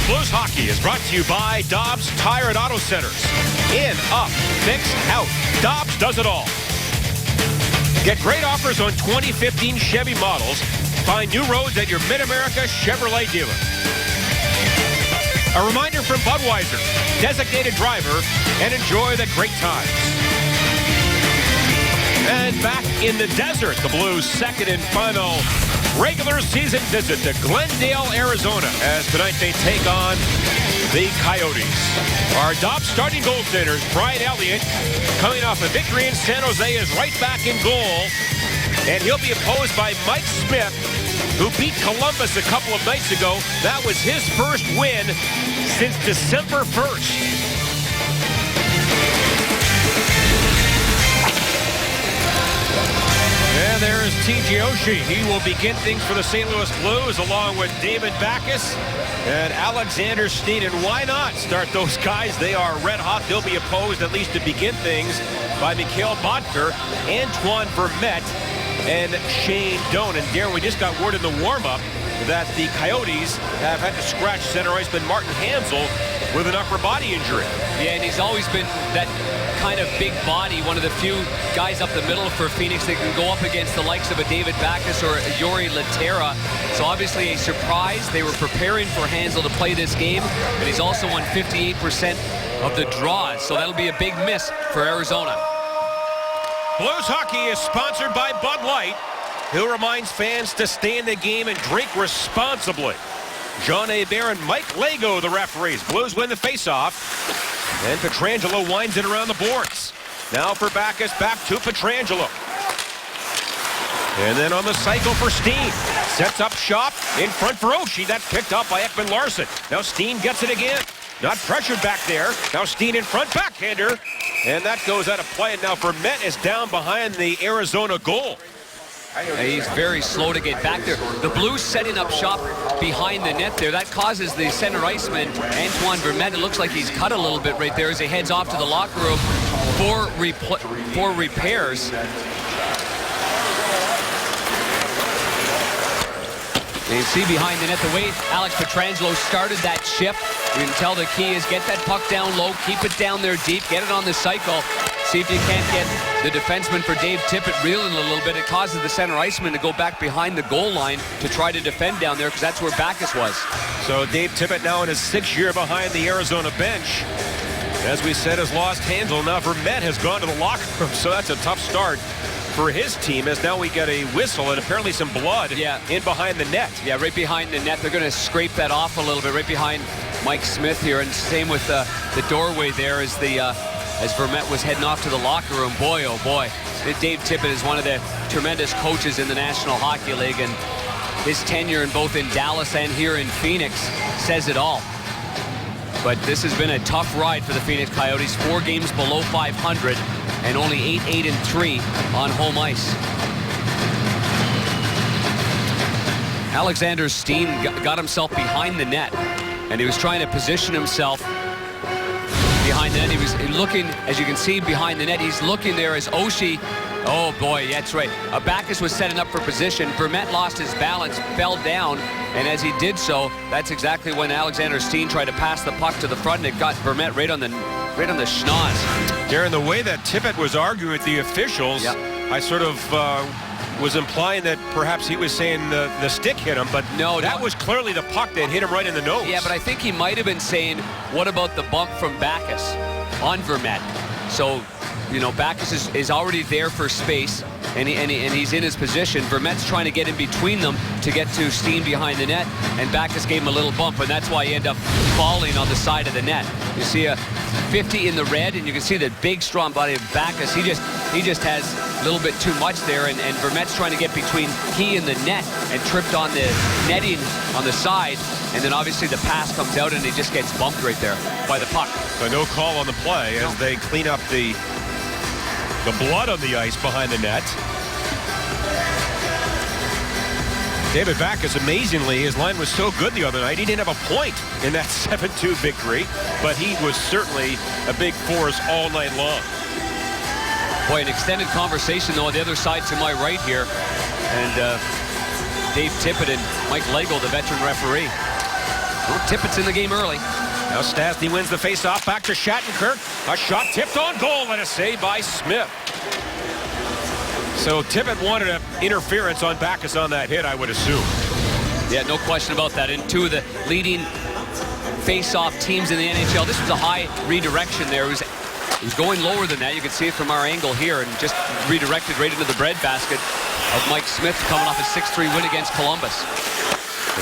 Blues Hockey is brought to you by Dobbs Tire and Auto Centers. In, up, fix, out. Dobbs does it all. Get great offers on 2015 Chevy models. Find new roads at your Mid-America Chevrolet dealer. A reminder from Budweiser, designated driver, and enjoy the great times. And back in the desert, the Blues' second and final regular season visit to Glendale, Arizona, as tonight they take on the Coyotes. Our Dobbs starting goaltenders, Brian Elliott, coming off a victory in San Jose, is right back in goal. And he'll be opposed by Mike Smith, who beat Columbus a couple of nights ago. That was his first win since December 1st. And there's TJ Oshie. He will begin things for the St. Louis Blues along with David Backes and Alexander Steen. And why not start those guys? They are red hot. They'll be opposed, at least to begin things, by Mikhail Boedker, Antoine Vermette, and Shane Doan. And Darren, we just got word in the warm-up that the Coyotes have had to scratch center iceman Martin Hansel with an upper body injury. Yeah, and he's always been that kind of big body, one of the few guys up the middle for Phoenix that can go up against the likes of a David Backes or a Jori Lehtera. So obviously a surprise. They were preparing for Hansel to play this game, and he's also won 58% of the draws. So that'll be a big miss for Arizona. Blues Hockey is sponsored by Bud Light, who reminds fans to stay in the game and drink responsibly. John Hebert and Mike Lego, the referees. Blues win the faceoff. And Pietrangelo winds it around the boards. Now for Backes, back to Pietrangelo. And then on the cycle for Steen. Sets up shop in front for Oshie. That's picked up by Ekman Larsson. Now Steen gets it again. Not pressured back there. Now Steen in front, backhander. And that goes out of play. And now Vermette is down behind the Arizona goal. He's very slow to get back there. The Blues setting up shop behind the net there. That causes the center iceman, Antoine Vermette, it looks like he's cut a little bit right there as he heads off to the locker room for repairs. And you see behind the net the way Alex Pietrangelo started that shift. You can tell the key is get that puck down low, keep it down there deep, get it on the cycle. See if you can't get the defenseman for Dave Tippett reeling a little bit. It causes the center iceman to go back behind the goal line to try to defend down there because that's where Backes was. So Dave Tippett now in his 6th year behind the Arizona bench. As we said, has lost Hansel. Now Vermette has gone to the locker room, so that's a tough start for his team, as now we get a whistle and apparently some blood in behind the net. Yeah, right behind the net. They're going to scrape that off a little bit right behind Mike Smith here, and same with the doorway there as Vermette was heading off to the locker room. Boy, oh boy. Dave Tippett is one of the tremendous coaches in the National Hockey League, and his tenure in both in Dallas and here in Phoenix says it all. But this has been a tough ride for the Phoenix Coyotes. 4 games below 500 and only 8-3 on home ice. Alexander Steen got himself behind the net, and he was trying to position himself behind the net. He was looking, as you can see behind the net, he's looking there as Oshie. Oh boy, that's right. Backes was setting up for position. Vermette lost his balance, fell down, and as he did so, that's exactly when Alexander Steen tried to pass the puck to the front, and it got Vermette right on the schnoz. Darren, the way that Tippett was arguing with the officials, I sort of was implying that perhaps he was saying the stick hit him, but no, that was clearly the puck that hit him right in the nose. Yeah, but I think he might have been saying, what about the bump from Backes on Vermette? So, you know, Backes is already there for space, and he's in his position. Vermette's trying to get in between them to get to Steen behind the net, and Backes gave him a little bump, and that's why he ended up falling on the side of the net. You see a 50 in the red, and you can see the big, strong body of Backes. He just has a little bit too much there, and Vermette's trying to get between he and the net and tripped on the netting on the side, and then obviously the pass comes out, and he just gets bumped right there by the puck. So no call on the play as they clean up the blood on the ice behind the net. David Backes, amazingly, his line was so good the other night. He didn't have a point in that 7-2 victory, but he was certainly a big force all night long. Boy, an extended conversation, though, on the other side to my right here. And Dave Tippett and Mike Lego, the veteran referee. Tippett's in the game early. Now Stastny wins the face-off, back to Shattenkirk. A shot tipped on goal and a save by Smith. So Tippett wanted an interference on Backes on that hit, I would assume. Yeah, no question about that. And two of the leading face-off teams in the NHL. This was a high redirection there. It was going lower than that. You can see it from our angle here, and just redirected right into the breadbasket of Mike Smith coming off a 6-3 win against Columbus.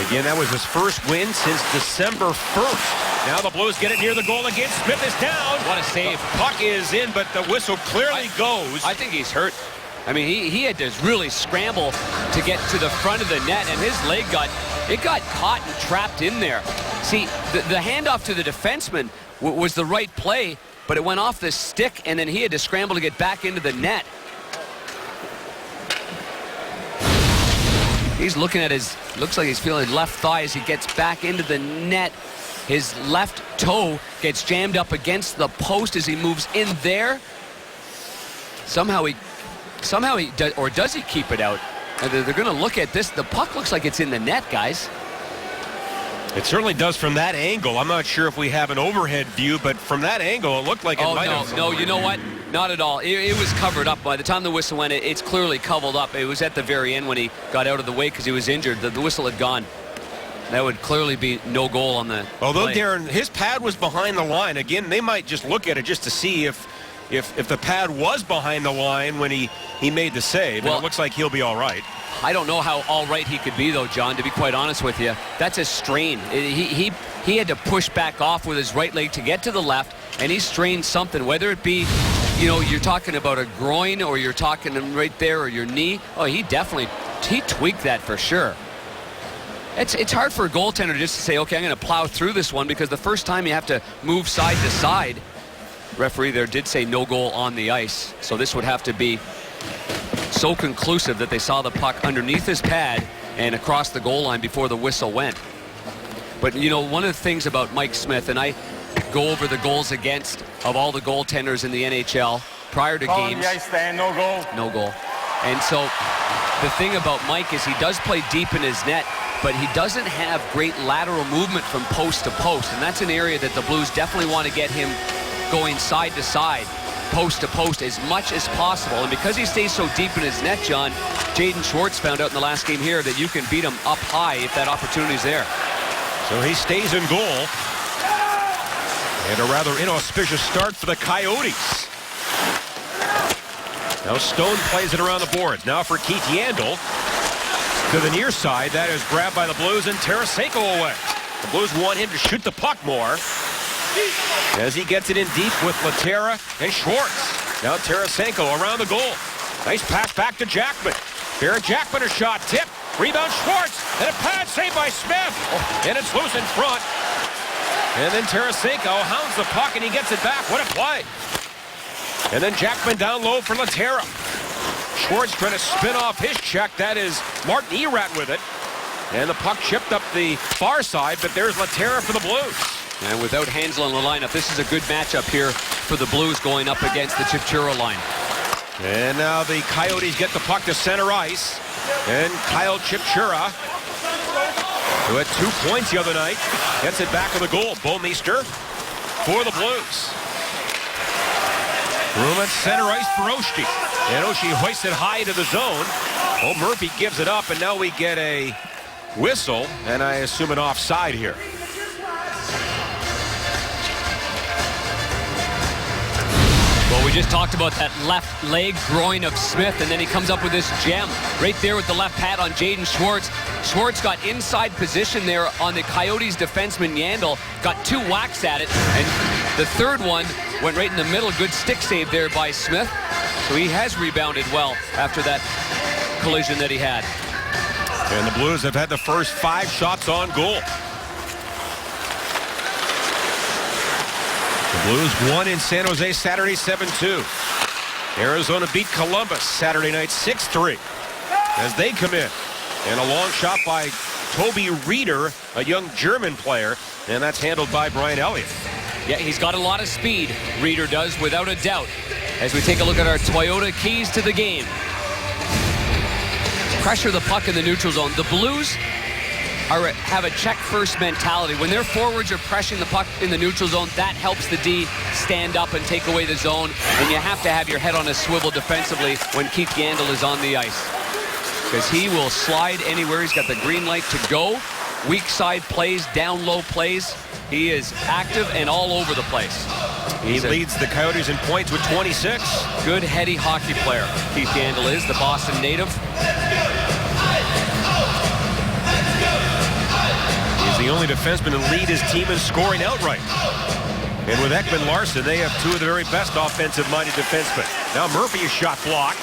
Again, that was his first win since December 1st. Now the Blues get it near the goal again. Smith is down. What a save. The puck is in, but the whistle clearly goes. I think he's hurt. I mean, he had to really scramble to get to the front of the net, and his leg got caught and trapped in there. See, the handoff to the defenseman was the right play, but it went off the stick, and then he had to scramble to get back into the net. He's looking at looks like he's feeling his left thigh as he gets back into the net. His left toe gets jammed up against the post as he moves in there. Somehow he does, or does he keep it out? They're going to look at this. The puck looks like it's in the net, guys. It certainly does from that angle. I'm not sure if we have an overhead view, but from that angle, it looked like it might have. No, you know what? Not at all. It was covered up. By the time the whistle went, it's clearly covered up. It was at the very end when he got out of the way because he was injured. The whistle had gone. That would clearly be no goal on the Although, play. Darren, his pad was behind the line. Again, they might just look at it just to see if the pad was behind the line when he made the save. Well, and it looks like he'll be all right. I don't know how all right he could be, though, John, to be quite honest with you. That's a strain. He had to push back off with his right leg to get to the left, and he strained something, whether it be, you're talking about a groin or you're talking right there or your knee. Oh, he tweaked that for sure. It's hard for a goaltender just to say, okay, I'm going to plow through this one, because the first time you have to move side to side. Referee there did say no goal on the ice, so this would have to be so conclusive that they saw the puck underneath his pad and across the goal line before the whistle went. But one of the things about Mike Smith, and I go over the goals against of all the goaltenders in the NHL prior to games. The ice stand, no goal. No goal. And so the thing about Mike is he does play deep in his net, but he doesn't have great lateral movement from post to post, and that's an area that the Blues definitely want to get him going side to side, post to post as much as possible. And because he stays so deep in his net, John, Jaden Schwartz found out in the last game here that you can beat him up high if that opportunity is there. So he stays in goal. And a rather inauspicious start for the Coyotes. Now Stone plays it around the boards. Now for Keith Yandel to the near side. That is grabbed by the Blues, and Tarasenko away. The Blues want him to shoot the puck more as he gets it in deep with Laterra and Schwartz. Now Tarasenko around the goal. Nice pass back to Jackman. Barrett Jackman, a shot tip. Rebound Schwartz, and a pad saved by Smith. And it's loose in front. And then Tarasenko hounds the puck, and he gets it back. What a play. And then Jackman down low for Laterra. Schwartz trying to spin off his check. That is Martin Erat with it. And the puck chipped up the far side, but there's Laterra for the Blues. And without Hansel in the lineup, this is a good matchup here for the Blues going up against the Chipchura line. And now the Coyotes get the puck to center ice. And Kyle Chipchura, who had 2 points the other night, gets it back of the goal. Bouwmeester for the Blues. Room at center ice for Oshie. And Oshie hoists it high to the zone. Oh, Murphy gives it up, and now we get a whistle, and I assume an offside here. Well, we just talked about that left leg groin of Smith, and then he comes up with this gem right there with the left pad on Jaden Schwartz. Schwartz got inside position there on the Coyotes defenseman Yandel, got 2 whacks at it, and the third one went right in the middle. Good stick save there by Smith. So he has rebounded well after that collision that he had. And the Blues have had the first 5 shots on goal. The Blues won in San Jose Saturday 7-2. Arizona beat Columbus Saturday night 6-3 as they come in. And a long shot by Toby Reeder, a young German player, and that's handled by Brian Elliott. Yeah, he's got a lot of speed, Reeder does, without a doubt. As we take a look at our Toyota keys to the game. Pressure the puck in the neutral zone. The Blues have a check-first mentality. When their forwards are pressing the puck in the neutral zone, that helps the D stand up and take away the zone. And you have to have your head on a swivel defensively when Keith Yandle is on the ice, because he will slide anywhere. He's got the green light to go. Weak side plays, down low plays. He is active and all over the place. He leads the Coyotes in points with 26. Good heady hockey player, Keith Yandle is, the Boston native. He's the only defenseman to lead his team in scoring outright. And with Ekman Larsson, they have two of the very best offensive-minded defensemen. Now Murphy is shot blocked.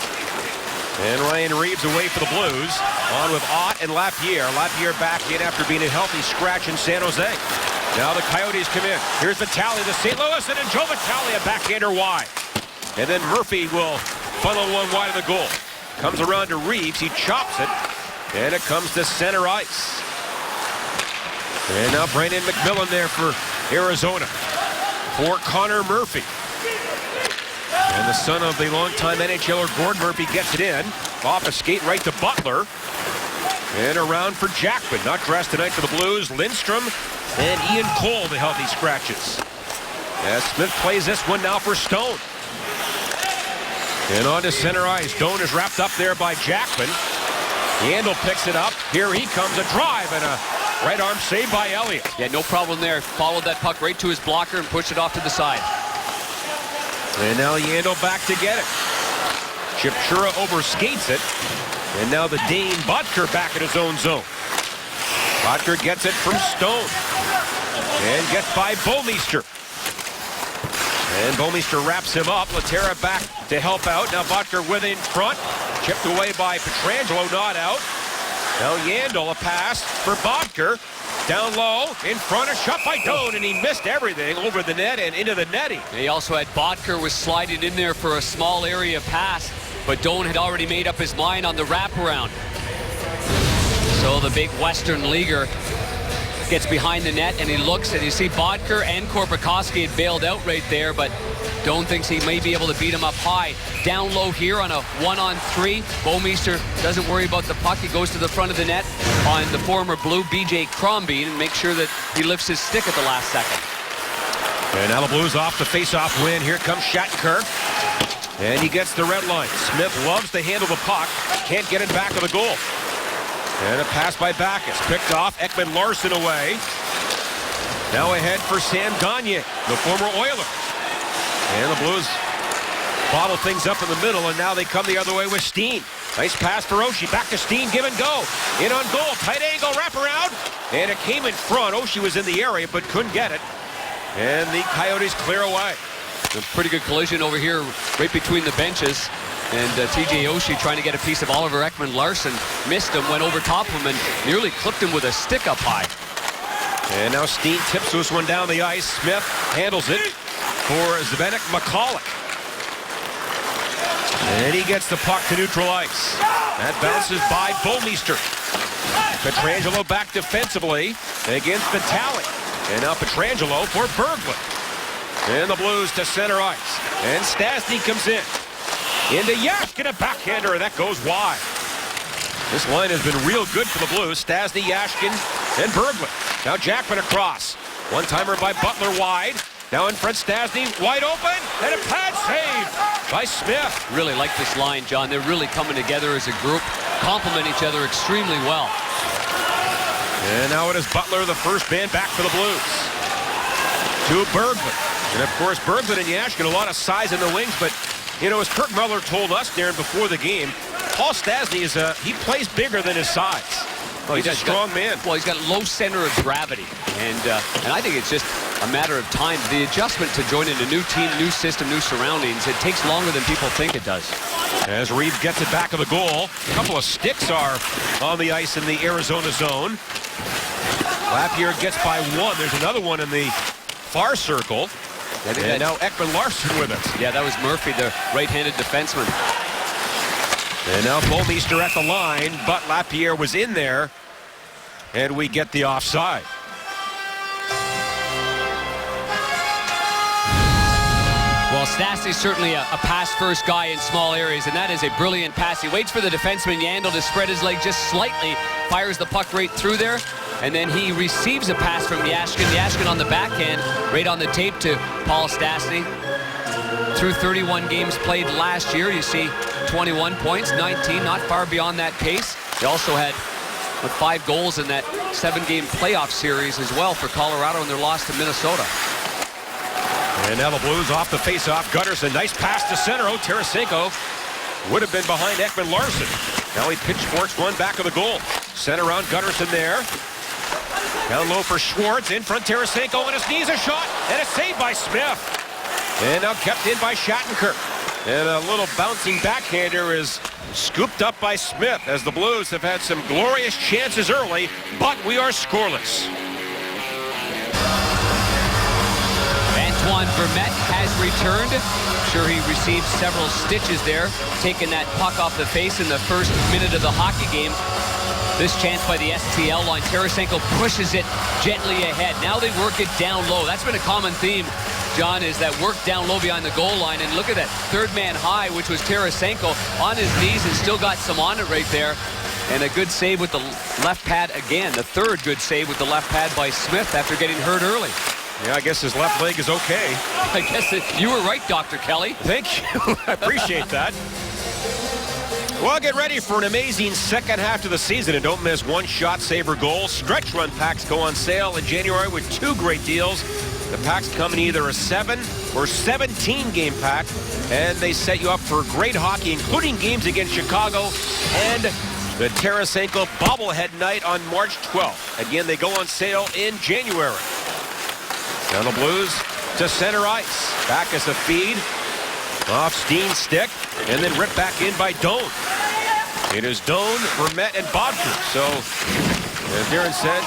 And Ryan Reeves away for the Blues. On with Ott and Lapierre. Lapierre back in after being a healthy scratch in San Jose. Now the Coyotes come in. Here's Vitale to St. Louis, and then Joe Vitale, a backhander wide. And then Murphy will funnel one wide of the goal. Comes around to Reeves. He chops it. And it comes to center ice. And now Brandon McMillan there for Arizona. For Connor Murphy. And the son of the longtime NHLer Gordon Murphy gets it in. Off a skate right to Butler. And around for Jackman. Not dressed tonight for the Blues. Lindstrom and Ian Cole, the healthy scratches. As Smith plays this one now for Stone. And on to center ice. Stone is wrapped up there by Jackman. Yandle picks it up. Here he comes. A drive and a right arm save by Elliott. Yeah, no problem there. Followed that puck right to his blocker and pushed it off to the side. And now Yandle back to get it. Chipchura overskates it. And now the Dane Butker back in his own zone. Butker gets it from Stone. And gets by Bouwmeester. And Bouwmeester wraps him up. Laterra back to help out. Now Butker with in front. Chipped away by Pietrangelo, not out. Now Yandle, a pass for Butker. Down low, in front, a shot by Doan, and he missed everything over the net and into the netting. He also had Botker was sliding in there for a small area pass, but Doan had already made up his mind on the wraparound. So the big Western leaguer gets behind the net, and he looks, and you see Botker and Korpikoski had bailed out right there, but Doan thinks he may be able to beat him up high. Down low here on a 1-on-3. Bouwmeester doesn't worry about the puck. He goes to the front of the net on the former Blue, B.J. Crombie, and makes sure that he lifts his stick at the last second. And now the Blues off the face-off win. Here comes Shattenkirk. And he gets the red line. Smith loves to handle the puck. Can't get it back of the goal. And a pass by Backus. Picked off. Ekman Larsson away. Now ahead for Sam Gagner, the former Oiler. And the Blues bottle things up in the middle, and now they come the other way with Steen. Nice pass for Oshie. Back to Steen, give and go. In on goal, tight angle, wrap around. And it came in front. Oshie was in the area, but couldn't get it. And the Coyotes clear away. A pretty good collision over here right between the benches. And T.J. Oshie trying to get a piece of Oliver Ekman Larsson. Missed him, went over top of him, and nearly clipped him with a stick up high. And now Steen tips this one down the ice. Smith handles it for Zdeněk Michalek. And he gets the puck to neutral ice. That bounces by Bouwmeester. Pietrangelo back defensively against Vitale. And now Pietrangelo for Berglund. And the Blues to center ice. And Stastny comes in. Into Yashkin, a backhander, and that goes wide. This line has been real good for the Blues. Stastny, Yashkin, and Berglund. Now Jackman across. One-timer by Butler wide. Now in front, Stastny wide open, and a pad save by Smith. Really like this line, John. They're really coming together as a group, complement each other extremely well. And now it is Butler, the first man back for the Blues. To Berglund. And of course, Berglund and Yashkin, a lot of size in the wings, but you know, as Kirk Muller told us, Darren, before the game, Paul Stastny is he plays bigger than his size. Oh, he's a strong man. Well, he's got low center of gravity, and I think it's just a matter of time. The adjustment to joining a new team, new system, new surroundings, it takes longer than people think it does. As Reeves gets it back of the goal, a couple of sticks are on the ice in the Arizona zone. Lapierre gets by one. There's another one in the far circle. And now Ekman Larsson with us. Yeah, that was Murphy, the right-handed defenseman. And now Bouwmeester at the line, but Lapierre was in there, and we get the offside. Well, Stastny's certainly a pass-first guy in small areas, and that is a brilliant pass. He waits for the defenseman Yandle to spread his leg just slightly, fires the puck right through there. and then he receives a pass from Yashkin. Yashkin on the backhand, right on the tape to Paul Stastny. Through 31 games played last year, you see 21 points, 19, not far beyond that pace. He also had 5 goals in that 7-game playoff series as well for Colorado in their loss to Minnesota. And now the Blues off the face-off. Gunnarsson, nice pass to center. Oh, Tarasenko would have been behind Ekman Larsson. Now he pitchforks one back of the goal. Center around Gunnarsson there. Down low for Schwartz. In front Tarasenko on his knees. A shot and a save by Smith. And now kept in by Shattenkirk. And a little bouncing backhander is scooped up by Smith as the Blues have had some glorious chances early, but we are scoreless. Antoine Vermette has returned. Sure, he received several stitches there, taking that puck off the face in the first minute of the hockey game. This chance by the STL line. Tarasenko pushes it gently ahead. Now they work it down low. That's been a common theme, John, is that work down low behind the goal line. And look at that third man high, which was Tarasenko, on his knees and still got some on it right there. And a good save with the left pad again. The third good save with the left pad by Smith after getting hurt early. Yeah, I guess his left leg is okay. I guess you were right, Dr. Kelly. Thank you. I appreciate that. Well, get ready for an amazing second half to the season, and don't miss one shot, save, or goal. Stretch run packs go on sale in January with 2 great deals. The packs come in either a 7 or 17 game pack, and they set you up for great hockey, including games against Chicago and the Tarasenko bobblehead night on March 12th. Again, they go on sale in January. Now the Blues to center ice. Back as a feed. Off Steen's stick, and then ripped back in by Doan. It is Doan, Vermette, and Bodker. So, as Darren said,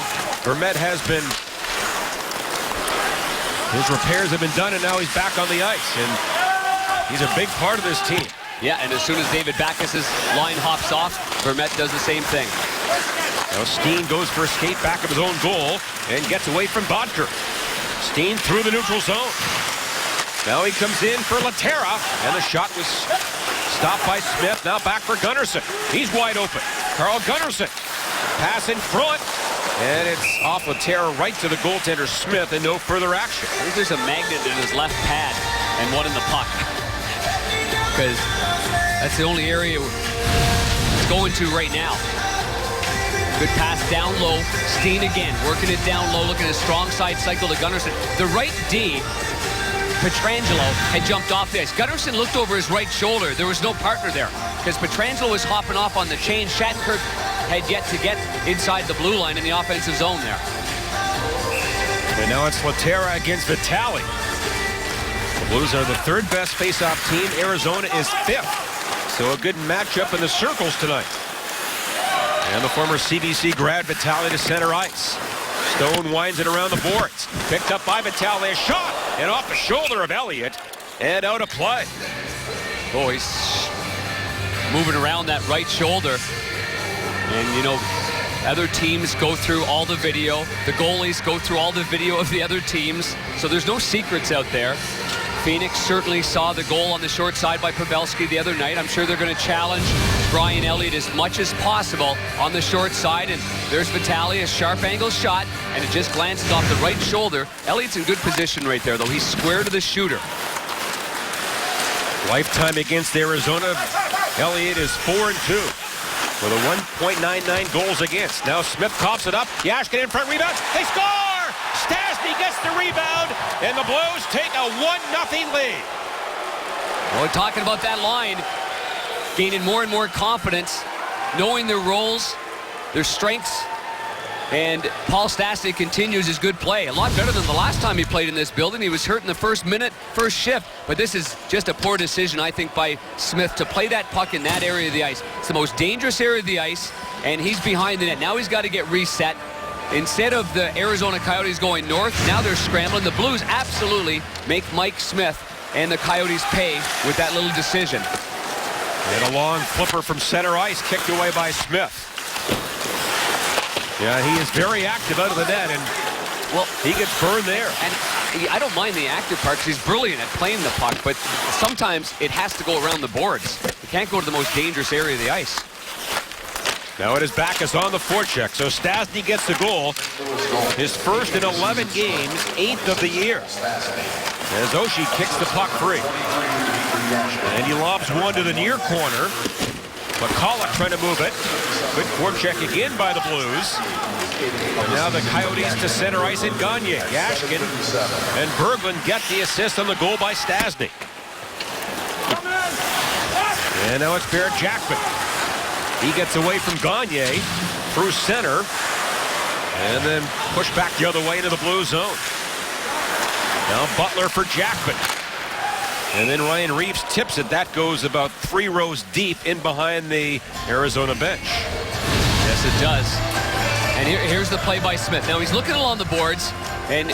Vermette has been, his repairs have been done, and now he's back on the ice. And he's a big part of this team. Yeah, and as soon as David Backes' line hops off, Vermette does the same thing. Now Steen goes for a skate back of his own goal and gets away from Bodker. Steen through the neutral zone. Now he comes in for Laterra, and the shot was stopped by Smith. Now back for Gunnarsson. He's wide open. Carl Gunnarsson. Pass in front, and it's off Laterra right to the goaltender Smith, and no further action. I think there's a magnet in his left pad and one in the puck. Because that's the only area it's going to right now. Good pass down low. Steen again, working it down low, looking at a strong side cycle to Gunnarsson. The right D, Pietrangelo, had jumped off the ice. Gunnarsson looked over his right shoulder. There was no partner there because Pietrangelo was hopping off on the chain. Shattenkirk had yet to get inside the blue line in the offensive zone there. And now it's Laterra against Vitale. The Blues are the 3rd best face-off team. Arizona is 5th. So a good matchup in the circles tonight. And the former CBC grad Vitale to center ice. Stone winds it around the boards. Picked up by Vitale. A shot. And off the shoulder of Elliott. And out of play. Oh, he's moving around that right shoulder. And, you know, other teams go through all the video. The goalies go through all the video of the other teams. So there's no secrets out there. Phoenix certainly saw the goal on the short side by Pavelski the other night. I'm sure they're going to challenge Brian Elliott as much as possible on the short side. And there's Vitale, a sharp angle shot, and it just glances off the right shoulder. Elliott's in good position right there, though. He's square to the shooter. Lifetime against Arizona. Elliott is 4-2 with a 1.99 goals against. Now Smith coughs it up. Yashkin in front, rebound. They score! Stastny gets the rebound, and the Blues take a 1-0 lead. Well, we're talking about that line gaining more and more confidence, knowing their roles, their strengths, and Paul Stastny continues his good play. A lot better than the last time he played in this building. He was hurt in the first minute, first shift, but this is just a poor decision, I think, by Smith to play that puck in that area of the ice. It's the most dangerous area of the ice, and he's behind the net. Now he's got to get reset. Instead of the Arizona Coyotes going north, now they're scrambling. The Blues absolutely make Mike Smith and the Coyotes pay with that little decision. And a long flipper from center ice, kicked away by Smith. Yeah, he is very active out of the net, and well, he gets burned there. And I don't mind the active part because he's brilliant at playing the puck, but sometimes it has to go around the boards. It can't go to the most dangerous area of the ice. Now it is Backus on the forecheck, so Stastny gets the goal. His first in 11 games, 8th of the year. As Oshie kicks the puck free. And he lobs one to the near corner. McCulloch trying to move it. Good forecheck again by the Blues. And now the Coyotes to center ice and Gagne. Yashkin and Berglund get the assist on the goal by Stastny. And now it's Barrett Jackman. He gets away from Gagne through center. And then pushed back the other way into the blue zone. Now Butler for Jackman. And then Ryan Reeves tips it. That goes about 3 rows deep in behind the Arizona bench. Yes, it does. And here's the play by Smith. Now he's looking along the boards, and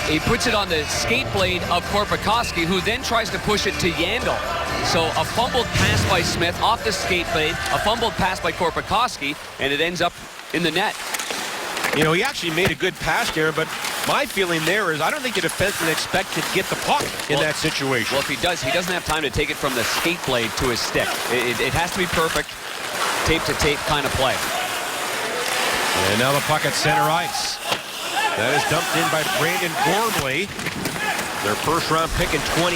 he puts it on the skate blade of Korpikoski, who then tries to push it to Yandel. So a fumbled pass by Smith off the skate blade, a fumbled pass by Korpikoski, and it ends up in the net. You know, he actually made a good pass there, but my feeling there is I don't think the defenseman expect to get the puck in that situation. Well, if he does, he doesn't have time to take it from the skate blade to his stick. It has to be perfect, tape-to-tape kind of play. And now the puck at center ice. That is dumped in by Brandon Gormley. Their first-round pick in 2010.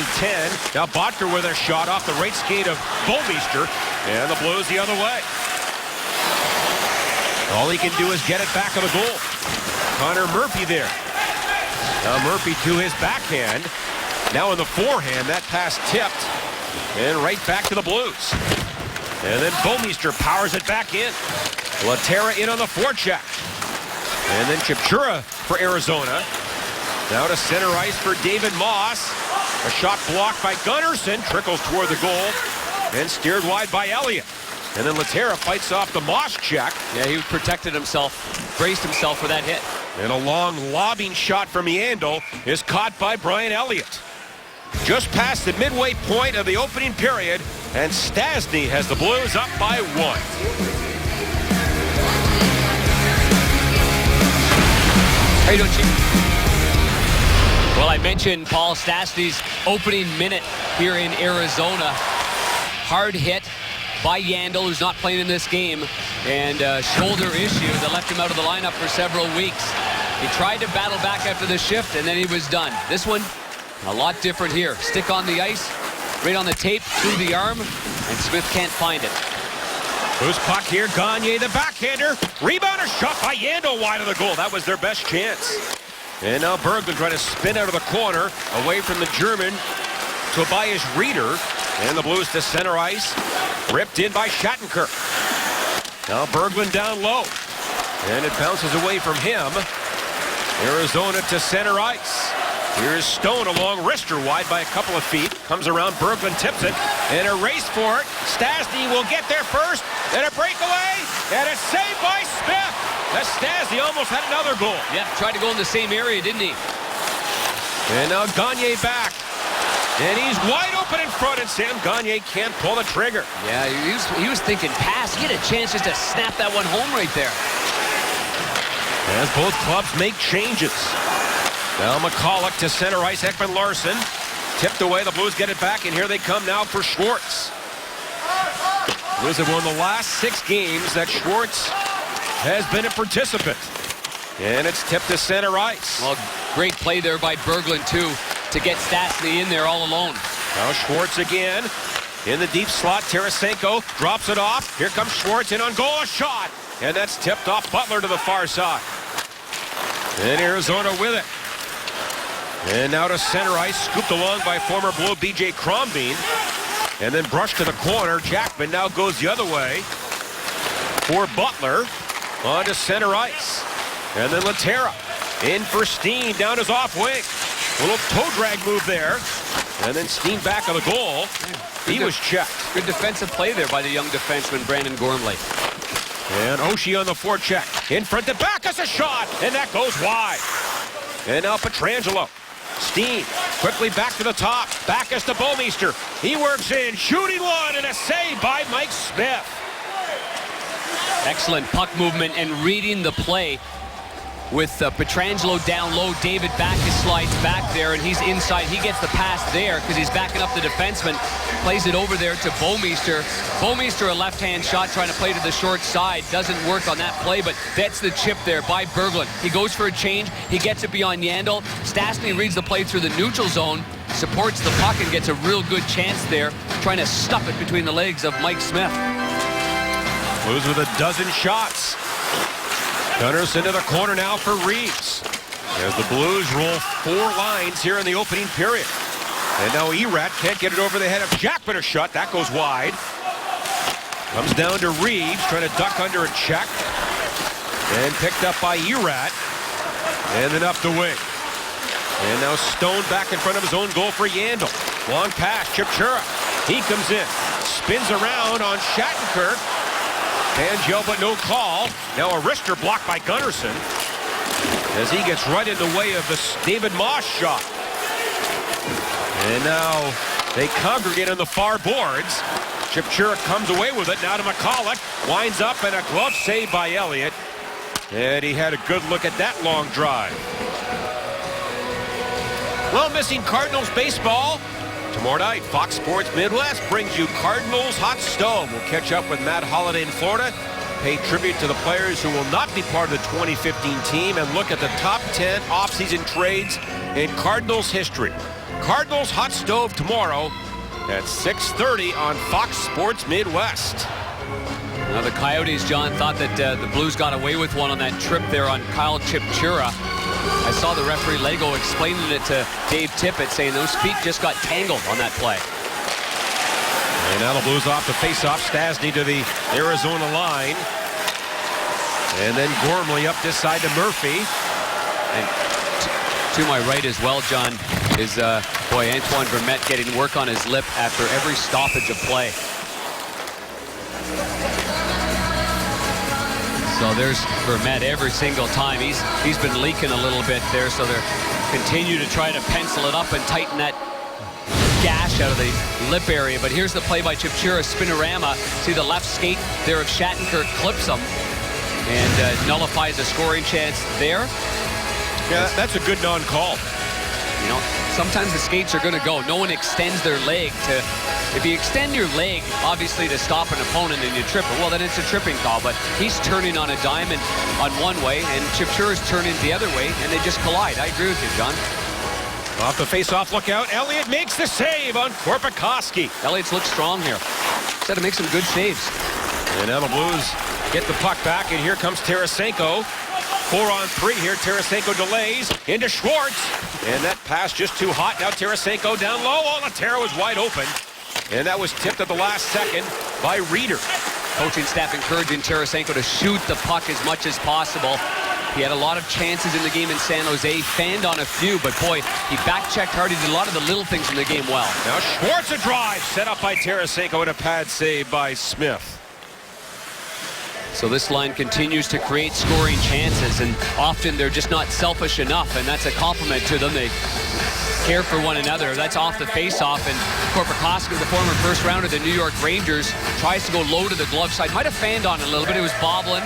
Now Bottker with a shot off the right skate of Bouwmeester. And the Blues the other way. All he can do is get it back of the goal. Connor Murphy there. Now Murphy to his backhand. Now in the forehand, that pass tipped. And right back to the Blues. And then Bouwmeester powers it back in. Laterra in on the forecheck. And then Chipchura for Arizona. Now to center ice for David Moss. A shot blocked by Gunnarsson. Trickles toward the goal. And steered wide by Elliott. And then Laterra fights off the Moss check. Yeah, he protected himself, braced himself for that hit. And a long lobbing shot from Yandel is caught by Brian Elliott. Just past the midway point of the opening period, and Stastny has the Blues up by 1. How you doing, Chief? Well, I mentioned Paul Stastny's opening minute here in Arizona. Hard hit by Yandel, who's not playing in this game, and a shoulder issue that left him out of the lineup for several weeks. He tried to battle back after the shift, and then he was done. This one, a lot different here. Stick on the ice, right on the tape, through the arm, and Smith can't find it. Loose puck here, Gagne, the backhander. Rebound, a shot by Yandel wide of the goal. That was their best chance. And now Berglund trying to spin out of the corner, away from the German, Tobias Rieder. And the Blues to center ice. Ripped in by Shattenkirk. Now Berglund down low. And it bounces away from him. Arizona to center ice. Here's Stone along Rister wide by a couple of feet. Comes around, Berglund tips it. And a race for it. Stastny will get there first. And a breakaway. And it's saved by Smith. As Stastny almost had another goal. Yeah, tried to go in the same area, didn't he? And now Gagne back. And he's wide open in front, and Sam Gagne can't pull the trigger. Yeah, he was thinking pass. He had a chance just to snap that one home right there. As both clubs make changes. Now McCulloch to center ice. Ekman Larsson tipped away. The Blues get it back, and here they come now for Schwartz. Blues have won the last 6 games that Schwartz has been a participant. And it's tipped to center ice. Well, great play there by Berglund, too, to get Stastny in there all alone. Now Schwartz again in the deep slot. Tarasenko drops it off. Here comes Schwartz in on goal. A shot. And that's tipped off Butler to the far side. And Arizona with it. And now to center ice. Scooped along by former Blue B.J. Crombeen. And then brushed to the corner. Jackman now goes the other way for Butler. On to center ice. And then Laterra in for Steen. Down his off wing. Little toe drag move there. And then Steen back on the goal. He was checked. Good defensive play there by the young defenseman, Brandon Gormley. And Oshie on the forecheck. In front to Backus, a shot. And that goes wide. And now Pietrangelo. Steen quickly back to the top. Backus to Bouwmeester. He works in. Shooting one and a save by Mike Smith. Excellent puck movement and reading the play. with Pietrangelo down low. David Backes slides back there, and he's inside. He gets the pass there because he's backing up the defenseman. Plays it over there to Bouwmeester. Bouwmeester, a left-hand shot, trying to play to the short side. Doesn't work on that play, but that's the chip there by Berglund. He goes for a change. He gets it beyond Yandel. Stastny reads the play through the neutral zone, supports the puck, and gets a real good chance there, trying to stuff it between the legs of Mike Smith. Blues with a dozen shots. Gunners into the corner now for Reeves. As the Blues roll 4 lines here in the opening period. And now Erat can't get it over the head of Jack, but a shot. That goes wide. Comes down to Reeves, trying to duck under a check. And picked up by Erat. And then up the wing. And now Stone back in front of his own goal for Yandel. Long pass, Chipchura. He comes in. Spins around on Shattenkirk. Angel, but no call. Now a wrister blocked by Gunnarsson as he gets right in the way of the David Moss shot. And now they congregate on the far boards. Chipchura comes away with it. Now to McCulloch. Winds up and a glove save by Elliott. And he had a good look at that long drive. Well, missing Cardinals baseball. Tomorrow night, Fox Sports Midwest brings you Cardinals Hot Stove. We'll catch up with Matt Holliday in Florida, pay tribute to the players who will not be part of the 2015 team, and look at the top 10 offseason trades in Cardinals history. Cardinals Hot Stove tomorrow at 6:30 on Fox Sports Midwest. Now the Coyotes, John, thought that the Blues got away with one on that trip there on Kyle Chipchura. I saw the referee Lego explaining it to Dave Tippett, saying those feet just got tangled on that play. And now the Blues off the face-off. Stastny to the Arizona line. And then Gormley up this side to Murphy. And to my right as well, John, is Antoine Vermette getting work on his lip after every stoppage of play. So there's Vermette every single time. He's been leaking a little bit there, so they're continue to try to pencil it up and tighten that gash out of the lip area. But here's the play by Chipchura, spinorama. See the left skate there of Shattenkirk clips him and nullifies a scoring chance there. Yeah, that's a good non-call. You know, sometimes the skates are going to go. No one extends their leg to... If you extend your leg, obviously, to stop an opponent and you trip it, well, then it's a tripping call. But he's turning on a diamond on one way, and Chipchura's turning the other way, and they just collide. I agree with you, John. Off the face-off lookout, Elliott makes the save on Korpikoski. Elliott's looked strong here. He's had to make some good saves. And now the Blues get the puck back, and here comes Tarasenko. 4-on-3 here. Tarasenko delays into Schwartz. And that pass just too hot. Now Tarasenko down low. Oh, Laterra was wide open. And that was tipped at the last second by Reeder. Coaching staff encouraging Tarasenko to shoot the puck as much as possible. He had a lot of chances in the game in San Jose, fanned on a few, but boy, he back-checked hard. He did a lot of the little things in the game well. Now Schwartz a drive, set up by Tarasenko and a pad save by Smith. So this line continues to create scoring chances, and often they're just not selfish enough, and that's a compliment to them. They care for one another. That's off the face-off, and Korpikoski, the former first-rounder of the New York Rangers, tries to go low to the glove side. Might have fanned on it a little bit. It was bobbling.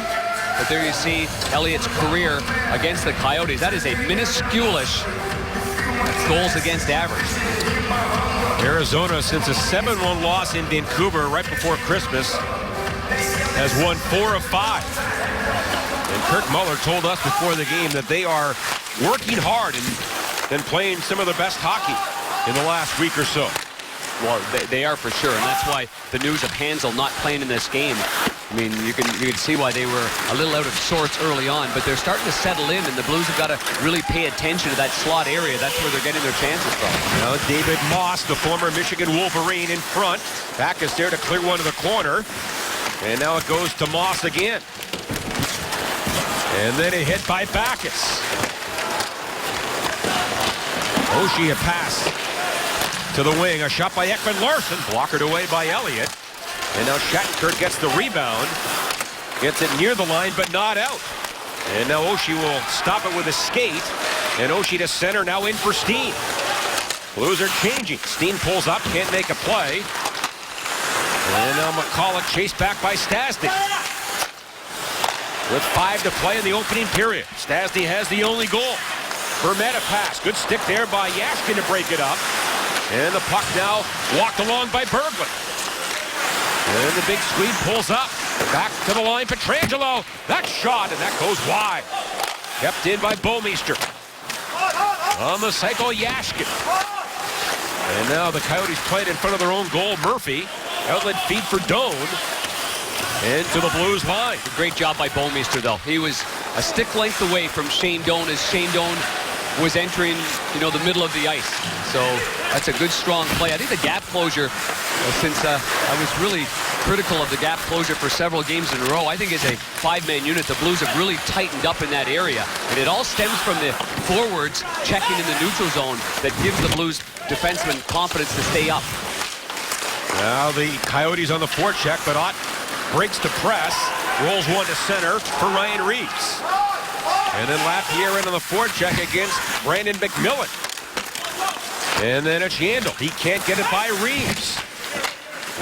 But there you see Elliott's career against the Coyotes. That is a minuscule-ish goals against average. Arizona, since a 7-1 loss in Vancouver right before Christmas, has won 4 of 5. And Kirk Muller told us before the game that they are working hard and playing some of the best hockey in the last week or so. Well, they are for sure, and that's why the news of Hansel not playing in this game. I mean, you can see why they were a little out of sorts early on, but they're starting to settle in, and the Blues have got to really pay attention to that slot area. That's where they're getting their chances from. Now David Moss, the former Michigan Wolverine, in front. Backes there to clear one to the corner. And now it goes to Moss again. And then a hit by Backes. Oshie a pass to the wing. A shot by Ekman-Larsson. Blockered away by Elliott. And now Shattenkirk gets the rebound. Gets it near the line, but not out. And now Oshie will stop it with a skate. And Oshie to center, now in for Steen. Blues are changing. Steen pulls up, can't make a play. And now McCulloch chased back by Stastny. with 5 to play in the opening period. Stastny has the only goal. Vermette a pass. Good stick there by Yashkin to break it up. And the puck now walked along by Berglund. And the big Swede pulls up. Back to the line, Pietrangelo. That shot, and that goes wide. Kept in by Bouwmeester. On the cycle, Yashkin. And now the Coyotes played in front of their own goal. Murphy. Outlet feed for Doan. Into the Blues line. Great job by Bouwmeester, though. He was a stick length away from Shane Doan as Shane Doan was entering, the middle of the ice. So that's a good, strong play. I think the gap closure, since I was really critical of the gap closure for several games in a row, I think as a 5-man unit, the Blues have really tightened up in that area. And it all stems from the forwards checking in the neutral zone that gives the Blues defensemen confidence to stay up. Now the Coyotes on the forecheck, but Ott breaks the press, rolls one to center for Ryan Reeves. And then Lapierre in on the forecheck against Brandon McMillan. And then it's Yandel. He can't get it by Reeves.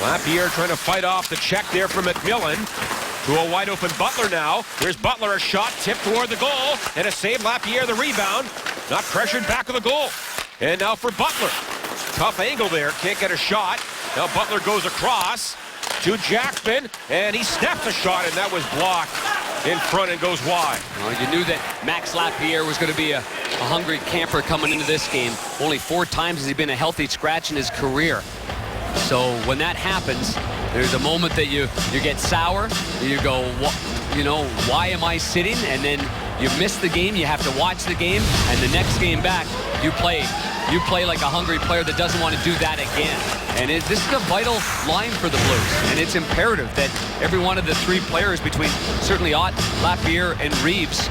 Lapierre trying to fight off the check there from McMillan. To a wide open Butler now. Here's Butler, a shot tipped toward the goal. And a save, Lapierre the rebound. Not pressured back of the goal. And now for Butler. Tough angle there, can't get a shot. Now Butler goes across to Jackman, and he snapped the shot, and that was blocked in front and goes wide. Well, you knew that Max Lapierre was going to be a hungry camper coming into this game. Only 4 times has he been a healthy scratch in his career. So when that happens, there's a moment that you get sour. You go, why am I sitting? And then you miss the game. You have to watch the game, and the next game back, you play like a hungry player that doesn't want to do that again. And this is a vital line for the Blues, and it's imperative that every one of the 3 players between certainly Ott, Lapierre, and Reeves,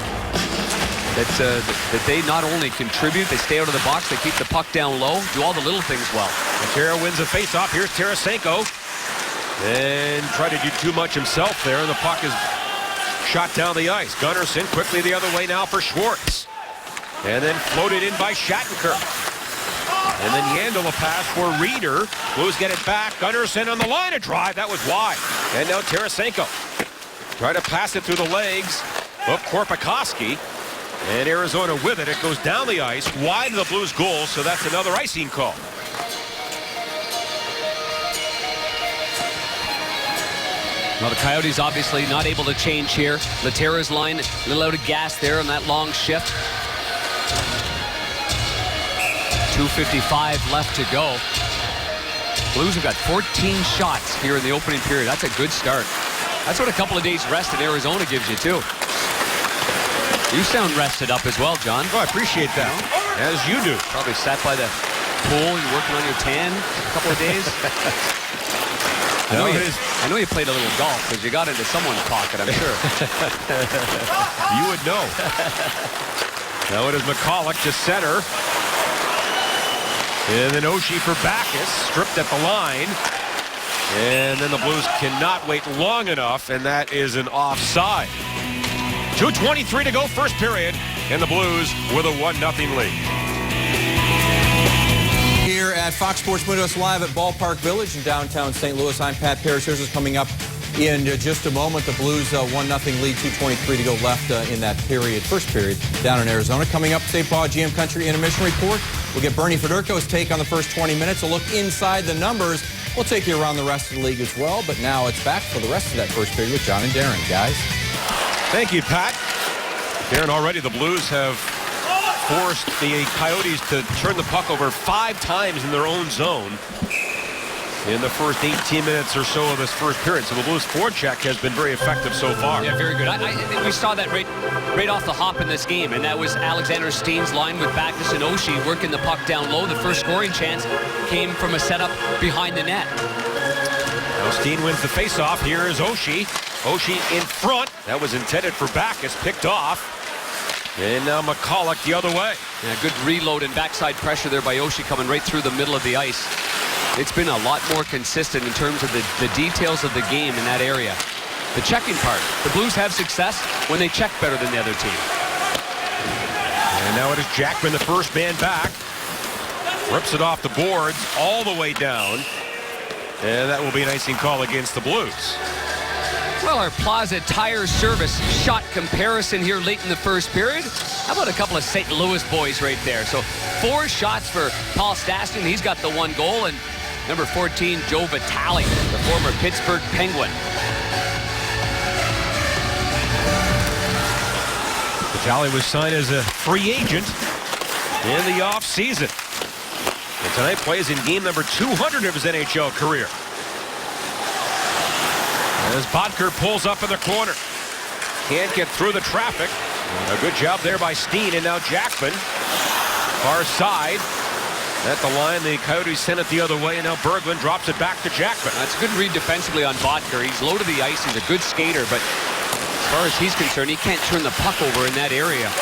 that they not only contribute, they stay out of the box, they keep the puck down low, do all the little things well. Ontario wins the faceoff. Here's Tarasenko. And tried to do too much himself there, and the puck is shot down the ice. Gunnarsson quickly the other way now for Schwartz. And then floated in by Shattenkirk. And then Yandel a pass for Reeder. Blues get it back. Gunnarsson on the line, a drive. That was wide. And now Tarasenko. Try to pass it through the legs of Korpikoski. And Arizona with it. It goes down the ice, wide of the Blues goal, so that's another icing call. Well, the Coyotes obviously not able to change here. Laterra's line, a little out of gas there on that long shift. 2:55 left to go. Blues have got 14 shots here in the opening period. That's a good start. That's what a couple of days rest in Arizona gives you, too. You sound rested up as well, John. Oh, I appreciate that. As you do. Probably sat by the pool. You're working on your tan a couple of days. I know you played a little golf because you got into someone's pocket, I'm sure. You would know. Now it is McCulloch to center. And then Oshie for Backus, stripped at the line. And then the Blues cannot wait long enough, and that is an offside. 2:23 to go, first period, and the Blues with a 1-0 lead. Here at Fox Sports Midwest Live at Ballpark Village in downtown St. Louis, I'm Pat Parrish. Here's what's coming up in just a moment. The Blues 1-0 lead, 2:23 to go left in that period, first period, down in Arizona. Coming up, St. Paul GM Country Intermission Report. We'll get Bernie Federko's take on the first 20 minutes, a look inside the numbers. We'll take you around the rest of the league as well, but now it's back for the rest of that first period with John and Darren, guys. Thank you, Pat. Darren, already the Blues have forced the Coyotes to turn the puck over 5 times in their own zone in the first 18 minutes or so of this first period. So the Blues forecheck has been very effective so far. Yeah, very good. We saw that right off the hop in this game, and that was Alexander Steen's line with Backus and Oshie working the puck down low. The first scoring chance came from a setup behind the net. Now Steen wins the faceoff. Here is Oshie. Oshie in front. That was intended for Backus, picked off. And now McCulloch the other way. Yeah, good reload and backside pressure there by Oshie coming right through the middle of the ice. It's been a lot more consistent in terms of the details of the game in that area. The checking part. The Blues have success when they check better than the other team. And now it is Jackman, the first man back. Rips it off the boards all the way down. And that will be an icing call against the Blues. Well, our Plaza Tire Service shot comparison here late in the first period. How about a couple of St. Louis boys right there? So 4 shots for Paul Stastny. He's got the 1 goal. And number 14, Joe Vitale, the former Pittsburgh Penguin. Vitale was signed as a free agent in the offseason. And tonight plays in game number 200 of his NHL career. As Bodker pulls up in the corner. Can't get through the traffic. A good job there by Steen, and now Jackman. Far side. At the line, the Coyotes send it the other way, and now Berglund drops it back to Jackman. That's a good read defensively on Bodker. He's low to the ice. He's a good skater, but as far as he's concerned, he can't turn the puck over in that area.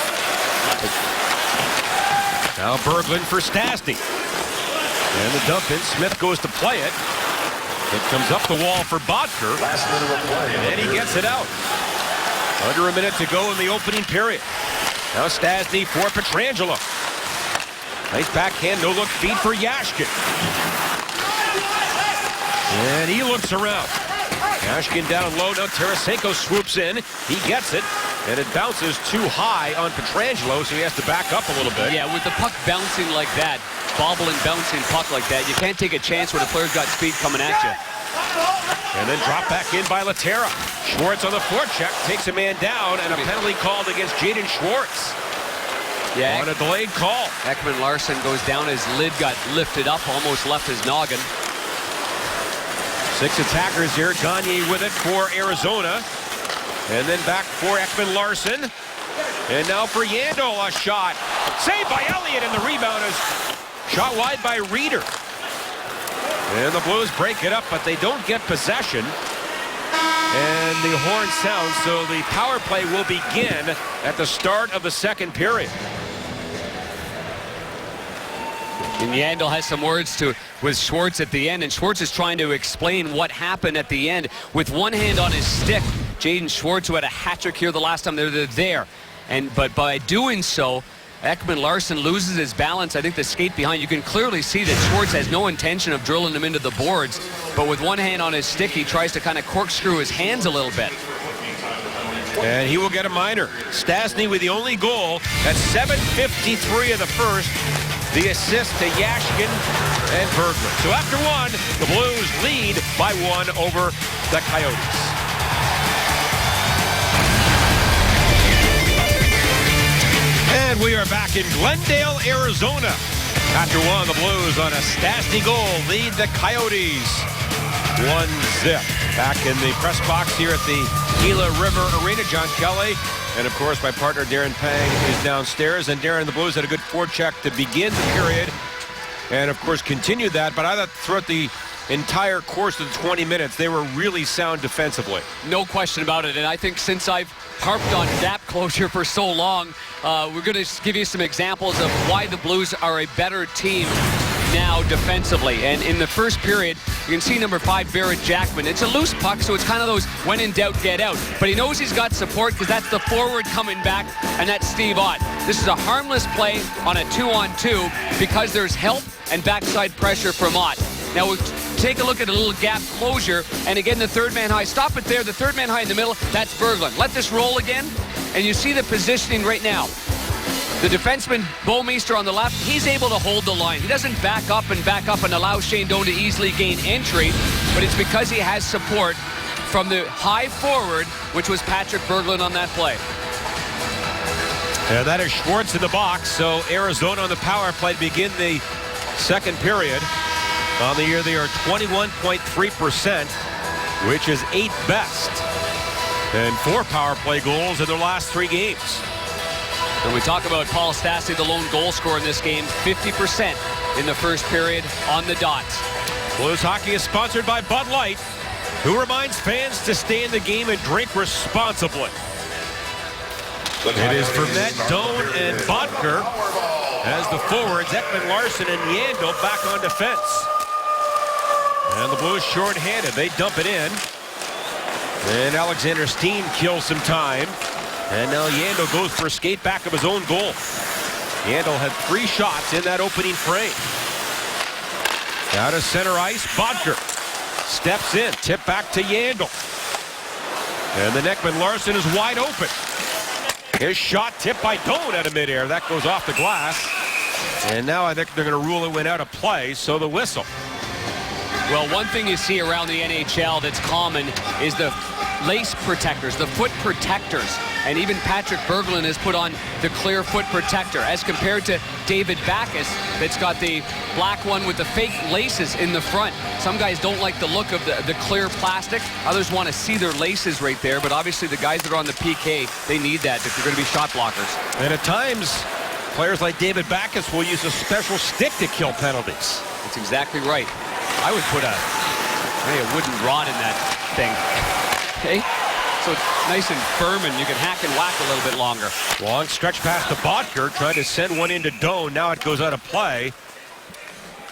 Now Berglund for Stastny. And the dump in. Smith goes to play it. It comes up the wall for Bodker. And he gets it out. Under a minute to go in the opening period. Now Stastny for Pietrangelo. Nice backhand, no-look feed for Yashkin. And he looks around. Yashkin down low. Now Tarasenko swoops in. He gets it. And it bounces too high on Pietrangelo, so he has to back up a little bit. Yeah, with the puck bouncing like that, bobbling, bouncing puck like that, you can't take a chance when a player's got speed coming at you. And then drop back in by Laterra. Schwartz on the forecheck, takes a man down, and a penalty called against Jaden Schwartz. Yeah, on a delayed call. Ekman Larsson goes down. His lid got lifted up, almost left his noggin. 6 attackers here. Gagne with it for Arizona. And then back for Ekman Larsson. And now for Yandel, a shot. Saved by Elliott, and the rebound is shot wide by Reeder. And the Blues break it up, but they don't get possession. And the horn sounds, so the power play will begin at the start of the second period. And Yandel has some words with Schwartz at the end, and Schwartz is trying to explain what happened at the end. With one hand on his stick, Jaden Schwartz, who had a hat trick here the last time they're there. But by doing so, Ekman Larsson loses his balance. I think the skate behind, you can clearly see that Schwartz has no intention of drilling him into the boards. But with one hand on his stick, he tries to kind of corkscrew his hands a little bit. And he will get a minor. Stastny with the only goal at 7:53 of the first. The assist to Yashkin and Berglund. So after 1, the Blues lead by 1 over the Coyotes. And we are back in Glendale, Arizona. After 1, the Blues on a Stastny goal lead the Coyotes 1-0. Back in the press box here at the Gila River Arena, John Kelly. And, of course, my partner, Darren Pang, is downstairs. And, Darren, the Blues had a good forecheck to begin the period. And, of course, continued that. But I thought throughout the entire course of the 20 minutes, they were really sound defensively. No question about it. And I think since I've harped on gap closure for so long, we're going to give you some examples of why the Blues are a better team now defensively. And in the first period, you can see number 5, Barrett Jackman. It's a loose puck, so it's kind of those when in doubt, get out. But he knows he's got support because that's the forward coming back, and that's Steve Ott. This is a harmless play on a 2-on-2 because there's help and backside pressure from Ott. Now we'll take a look at a little gap closure, and again the third man high. Stop it there, the third man high in the middle, that's Berglund. Let this roll again, and you see the positioning right now. The defenseman, Bouwmeester on the left, he's able to hold the line. He doesn't back up and allow Shane Doan to easily gain entry, but it's because he has support from the high forward, which was Patrick Berglund on that play. Yeah, that is Schwartz in the box, so Arizona on the power play to begin the second period. On the year, they are 21.3%, which is 8th best. And 4 power play goals in their last 3 games. When we talk about Paul Stastny, the lone goal scorer in this game, 50% in the first period on the dot. Blues hockey is sponsored by Bud Light, who reminds fans to stay in the game and drink responsibly. It is Vermette, Doan, and Bodker as the forwards, Ekman Larsson and Yandel back on defense. And the Blues short-handed. They dump it in. And Alexander Steen kills some time. And now Yandel goes for a skate back of his own goal. Yandel had 3 shots in that opening frame. Out of center ice, Bodker steps in. Tip back to Yandel. And the Ekman Larsson is wide open. His shot tipped by Doan out of midair. That goes off the glass. And now I think they're going to rule it went out of play, so the whistle. Well, one thing you see around the NHL that's common is the lace protectors, the foot protectors. And even Patrick Berglund has put on the clear foot protector as compared to David Backes that's got the black one with the fake laces in the front. Some guys don't like the look of the clear plastic. Others want to see their laces right there. But obviously the guys that are on the PK, they need that if they're going to be shot blockers. And at times, players like David Backes will use a special stick to kill penalties. That's exactly right. I would put a wooden rod in that thing. Okay? So it's nice and firm, and you can hack and whack a little bit longer. Long stretch pass to Bottker, trying to send one into Doan. Now it goes out of play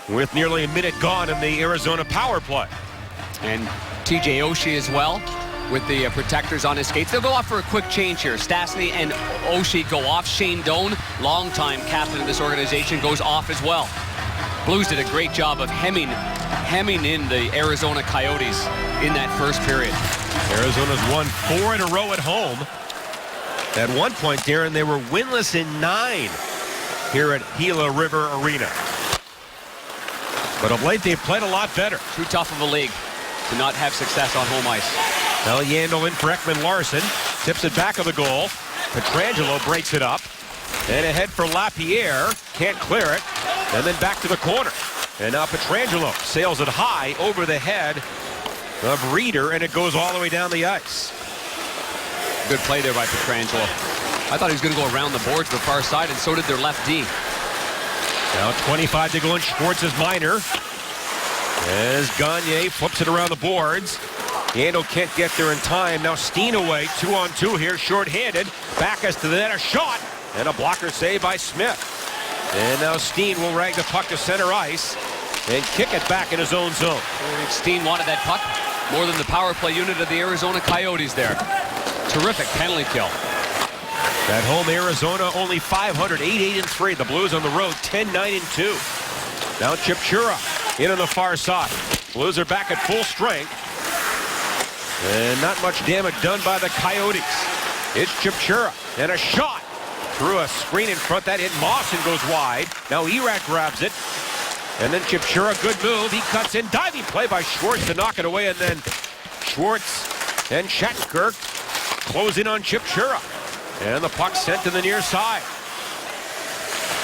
with nearly a minute gone in the Arizona power play. And TJ Oshie as well with the protectors on his skates. They'll go off for a quick change here. Stastny and Oshie go off. Shane Doan, longtime captain of this organization, goes off as well. Blues did a great job of hemming in the Arizona Coyotes in that first period. Arizona's won 4 in a row at home. At one point, Darren, they were winless in 9 here at Gila River Arena. But of late, they've played a lot better. Too tough of a league to not have success on home ice. Now Yandel in for Ekman Larsson. Tips it back of the goal. Pietrangelo breaks it up. And ahead for Lapierre. Can't clear it. And then back to the corner. And now Pietrangelo sails it high over the head of Reeder, and it goes all the way down the ice. Good play there by Pietrangelo. I thought he was going to go around the boards to the far side, and so did their left D. Now 25 to go in Schwartz's minor. As Gagne flips it around the boards. Yandel can't get there in time. Now Steen away, 2-on-2 here, short-handed. Backes to the net, a shot, and a blocker save by Smith. And now Steen will rag the puck to center ice and kick it back in his own zone. Steen wanted that puck more than the power play unit of the Arizona Coyotes there. Terrific penalty kill. At home, Arizona only 500, 8-8-3. The Blues on the road, 10-9-2. Now Chipchura in on the far side. Blues are back at full strength. And not much damage done by the Coyotes. It's Chipchura and a shot. Through a screen in front, that hit Moss and goes wide. Now Erat grabs it. And then Chipchura, good move. He cuts in. Diving play by Schwartz to knock it away. And then Schwartz and Shattenkirk close in on Chipchura. And the puck sent to the near side.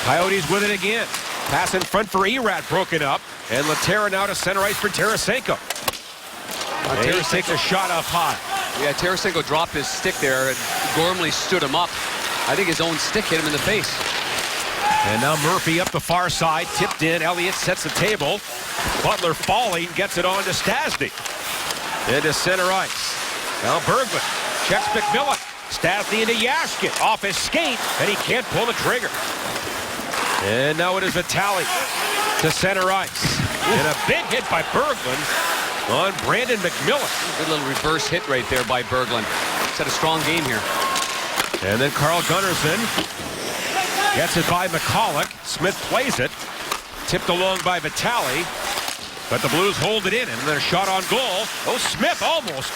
Coyotes with it again. Pass in front for Erat, broken up. And Laterra now to center ice for Tarasenko. He takes a shot up high. Yeah, Tarasenko dropped his stick there, and Gormley stood him up. I think his own stick hit him in the face. And now Murphy up the far side, tipped in. Elliott sets the table. Butler falling, gets it on to Stastny. Into center ice. Now Berglund checks McMillan. Stastny into Yashkin, off his skate, and he can't pull the trigger. And now it is Vitale to center ice. And a big hit by Berglund on Brandon McMillan. Good little reverse hit right there by Berglund. He's had a strong game here. And then Carl Gunnarsson gets it by McCulloch. Smith plays it. Tipped along by Vitale. But the Blues hold it in. And then a shot on goal. Oh, Smith almost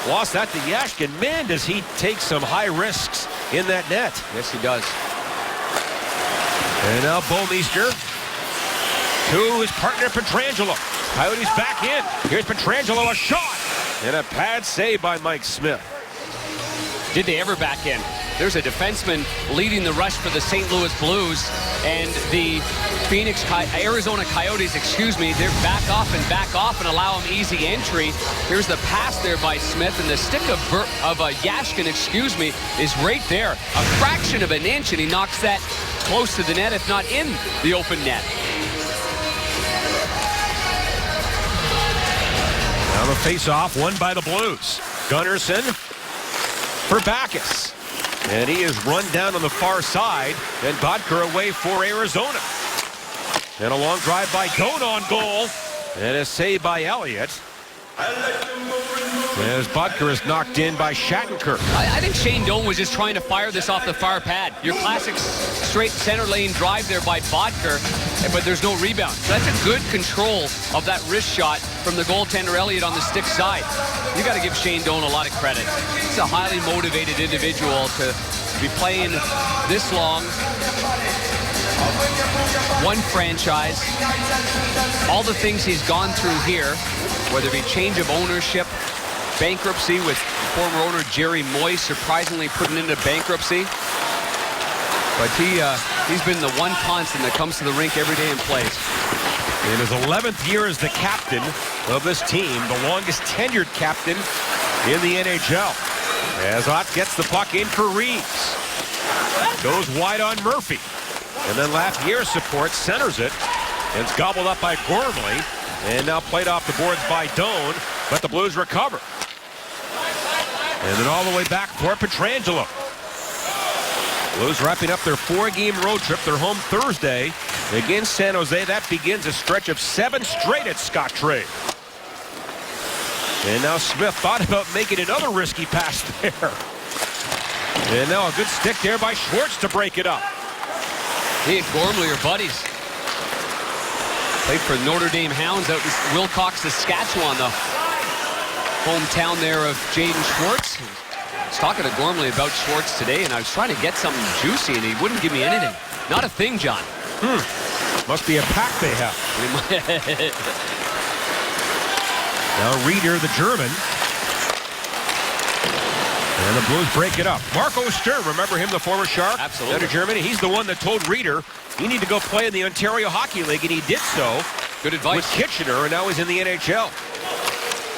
lost that to Yashkin. Man, does he take some high risks in that net. Yes, he does. And now Bouwmeester to his partner Pietrangelo. Coyotes back in. Here's Pietrangelo, a shot. And a pad save by Mike Smith. Did they ever back in? There's a defenseman leading the rush for the St. Louis Blues, and the Arizona Coyotes, they're back off and allow him easy entry. Here's the pass there by Smith, and the stick of Yashkin, is right there. A fraction of an inch, and he knocks that close to the net, if not in the open net. Now the face-off won by the Blues. Gunnarsson for Backes. And he is run down on the far side. And Bottker away for Arizona. And a long drive by Doan on goal. And a save by Elliott. As Bodker is knocked in by Shattenkirk. I think Shane Doan was just trying to fire this off the far pad. Your classic straight center lane drive there by Bodker, but there's no rebound. So that's a good control of that wrist shot from the goaltender Elliott on the stick side. You got to give Shane Doan a lot of credit. He's a highly motivated individual to be playing this long. One franchise. All the things he's gone through here, whether it be change of ownership, bankruptcy with former owner Jerry Moy surprisingly putting into bankruptcy. But he's been the one constant that comes to the rink every day and plays. In his 11th year as the captain of this team, the longest tenured captain in the NHL. As Ott gets the puck in for Reeves. Goes wide on Murphy. And then Lafreniere supports, centers it. And it's gobbled up by Gormley. And now played off the boards by Doan. But the Blues recover. And then all the way back for Pietrangelo. Blues wrapping up their 4-game road trip. They're home Thursday against San Jose. That begins a stretch of 7 straight at Scottrade. And now Smith thought about making another risky pass there. And now a good stick there by Schwartz to break it up. He and Gormley are buddies. Played for Notre Dame Hounds out in Wilcox, Saskatchewan, the hometown there of Jaden Schwartz. I was talking to Gormley about Schwartz today, and I was trying to get something juicy, and he wouldn't give me anything. Not a thing, John. Must be a pack they have. Now Rieder, the German. And the Blues break it up. Marco Sturm, remember him, the former Shark? Absolutely. Out of Germany. He's the one that told Rieder you need to go play in the Ontario Hockey League, and he did so. Good advice. With Kitchener, and now he's in the NHL.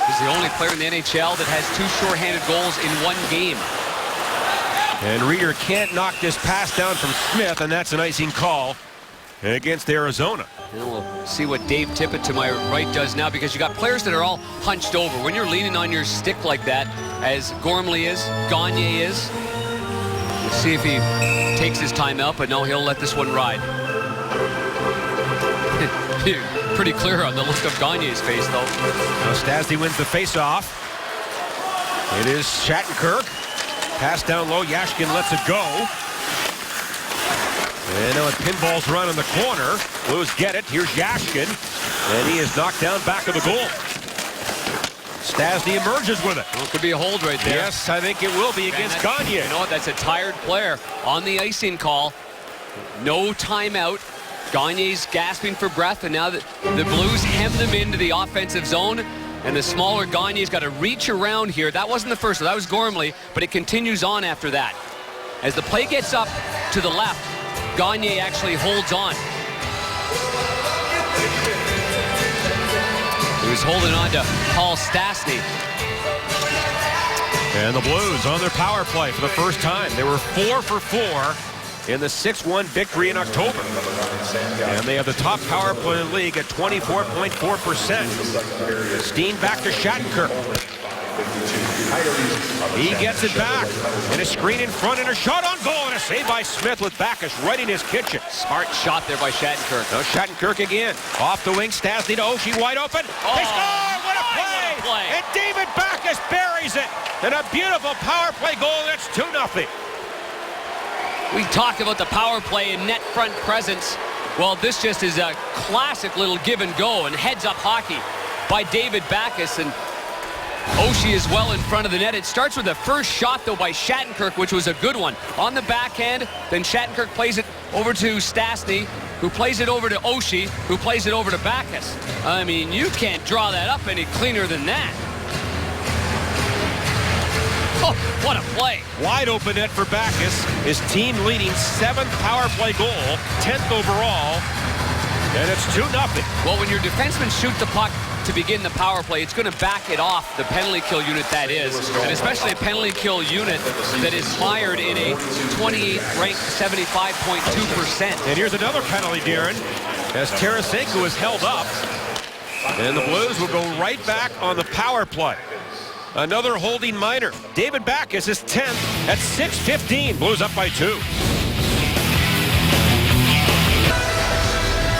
He's the only player in the NHL that has 2 shorthanded goals in 1 game. And Rieder can't knock this pass down from Smith, and that's an icing call against Arizona. And we'll see what Dave Tippett to my right does now, because you got players that are all hunched over. When you're leaning on your stick like that, as Gormley is, Gagne is, we'll see if he takes his time out, but no, he'll let this one ride. Pretty clear on the look of Gagne's face, though. Now Stastny wins the face-off. It is Shattenkirk. Pass down low. Yashkin lets it go. And now a pinball's run in the corner. Blues get it. Here's Yashkin. And he is knocked down back of the goal. Stastny emerges with it. Well, it could be a hold right there. Yes, I think it will be against Gagne. You know what? That's a tired player on the icing call. No timeout. Gagne's gasping for breath, and now the Blues hem them into the offensive zone, and the smaller Gagne's got to reach around here. That wasn't the first one. That was Gormley, but it continues on after that. As the play gets up to the left, Gagne actually holds on. He was holding on to Paul Stastny. And the Blues on their power play for the first time. They were 4 for 4 in the 6-1 victory in October. And they have the top power play in the league at 24.4%. Steen back to Shattenkirk. He gets it back. And a screen in front and a shot on goal. And a save by Smith with Backus right in his kitchen. Smart shot there by Shattenkirk. Now Shattenkirk again. Off the wing, Stastny to Oshie, wide open. They score! What a play! What a play! And David Backus buries it. And a beautiful power play goal. And it's 2-0. We talk about the power play and net front presence. Well, this just is a classic little give and go and heads up hockey by David Backus, and Oshie is well in front of the net. It starts with the first shot, though, by Shattenkirk, which was a good one. On the backhand, then Shattenkirk plays it over to Stastny, who plays it over to Oshie, who plays it over to Backus. I mean, you can't draw that up any cleaner than that. Oh, what a play. Wide open net for Backus. His team leading 7th power play goal, 10th overall, and it's 2-0. Well, when your defensemen shoot the puck to begin the power play, it's going to back it off, the penalty kill unit that is, and especially a penalty kill unit that is fired in a 28th ranked 75.2%. And here's another penalty, Darren, as Tarasenko is held up, and the Blues will go right back on the power play. Another holding minor. David Backus is 10th at 6:15. Blues up by 2.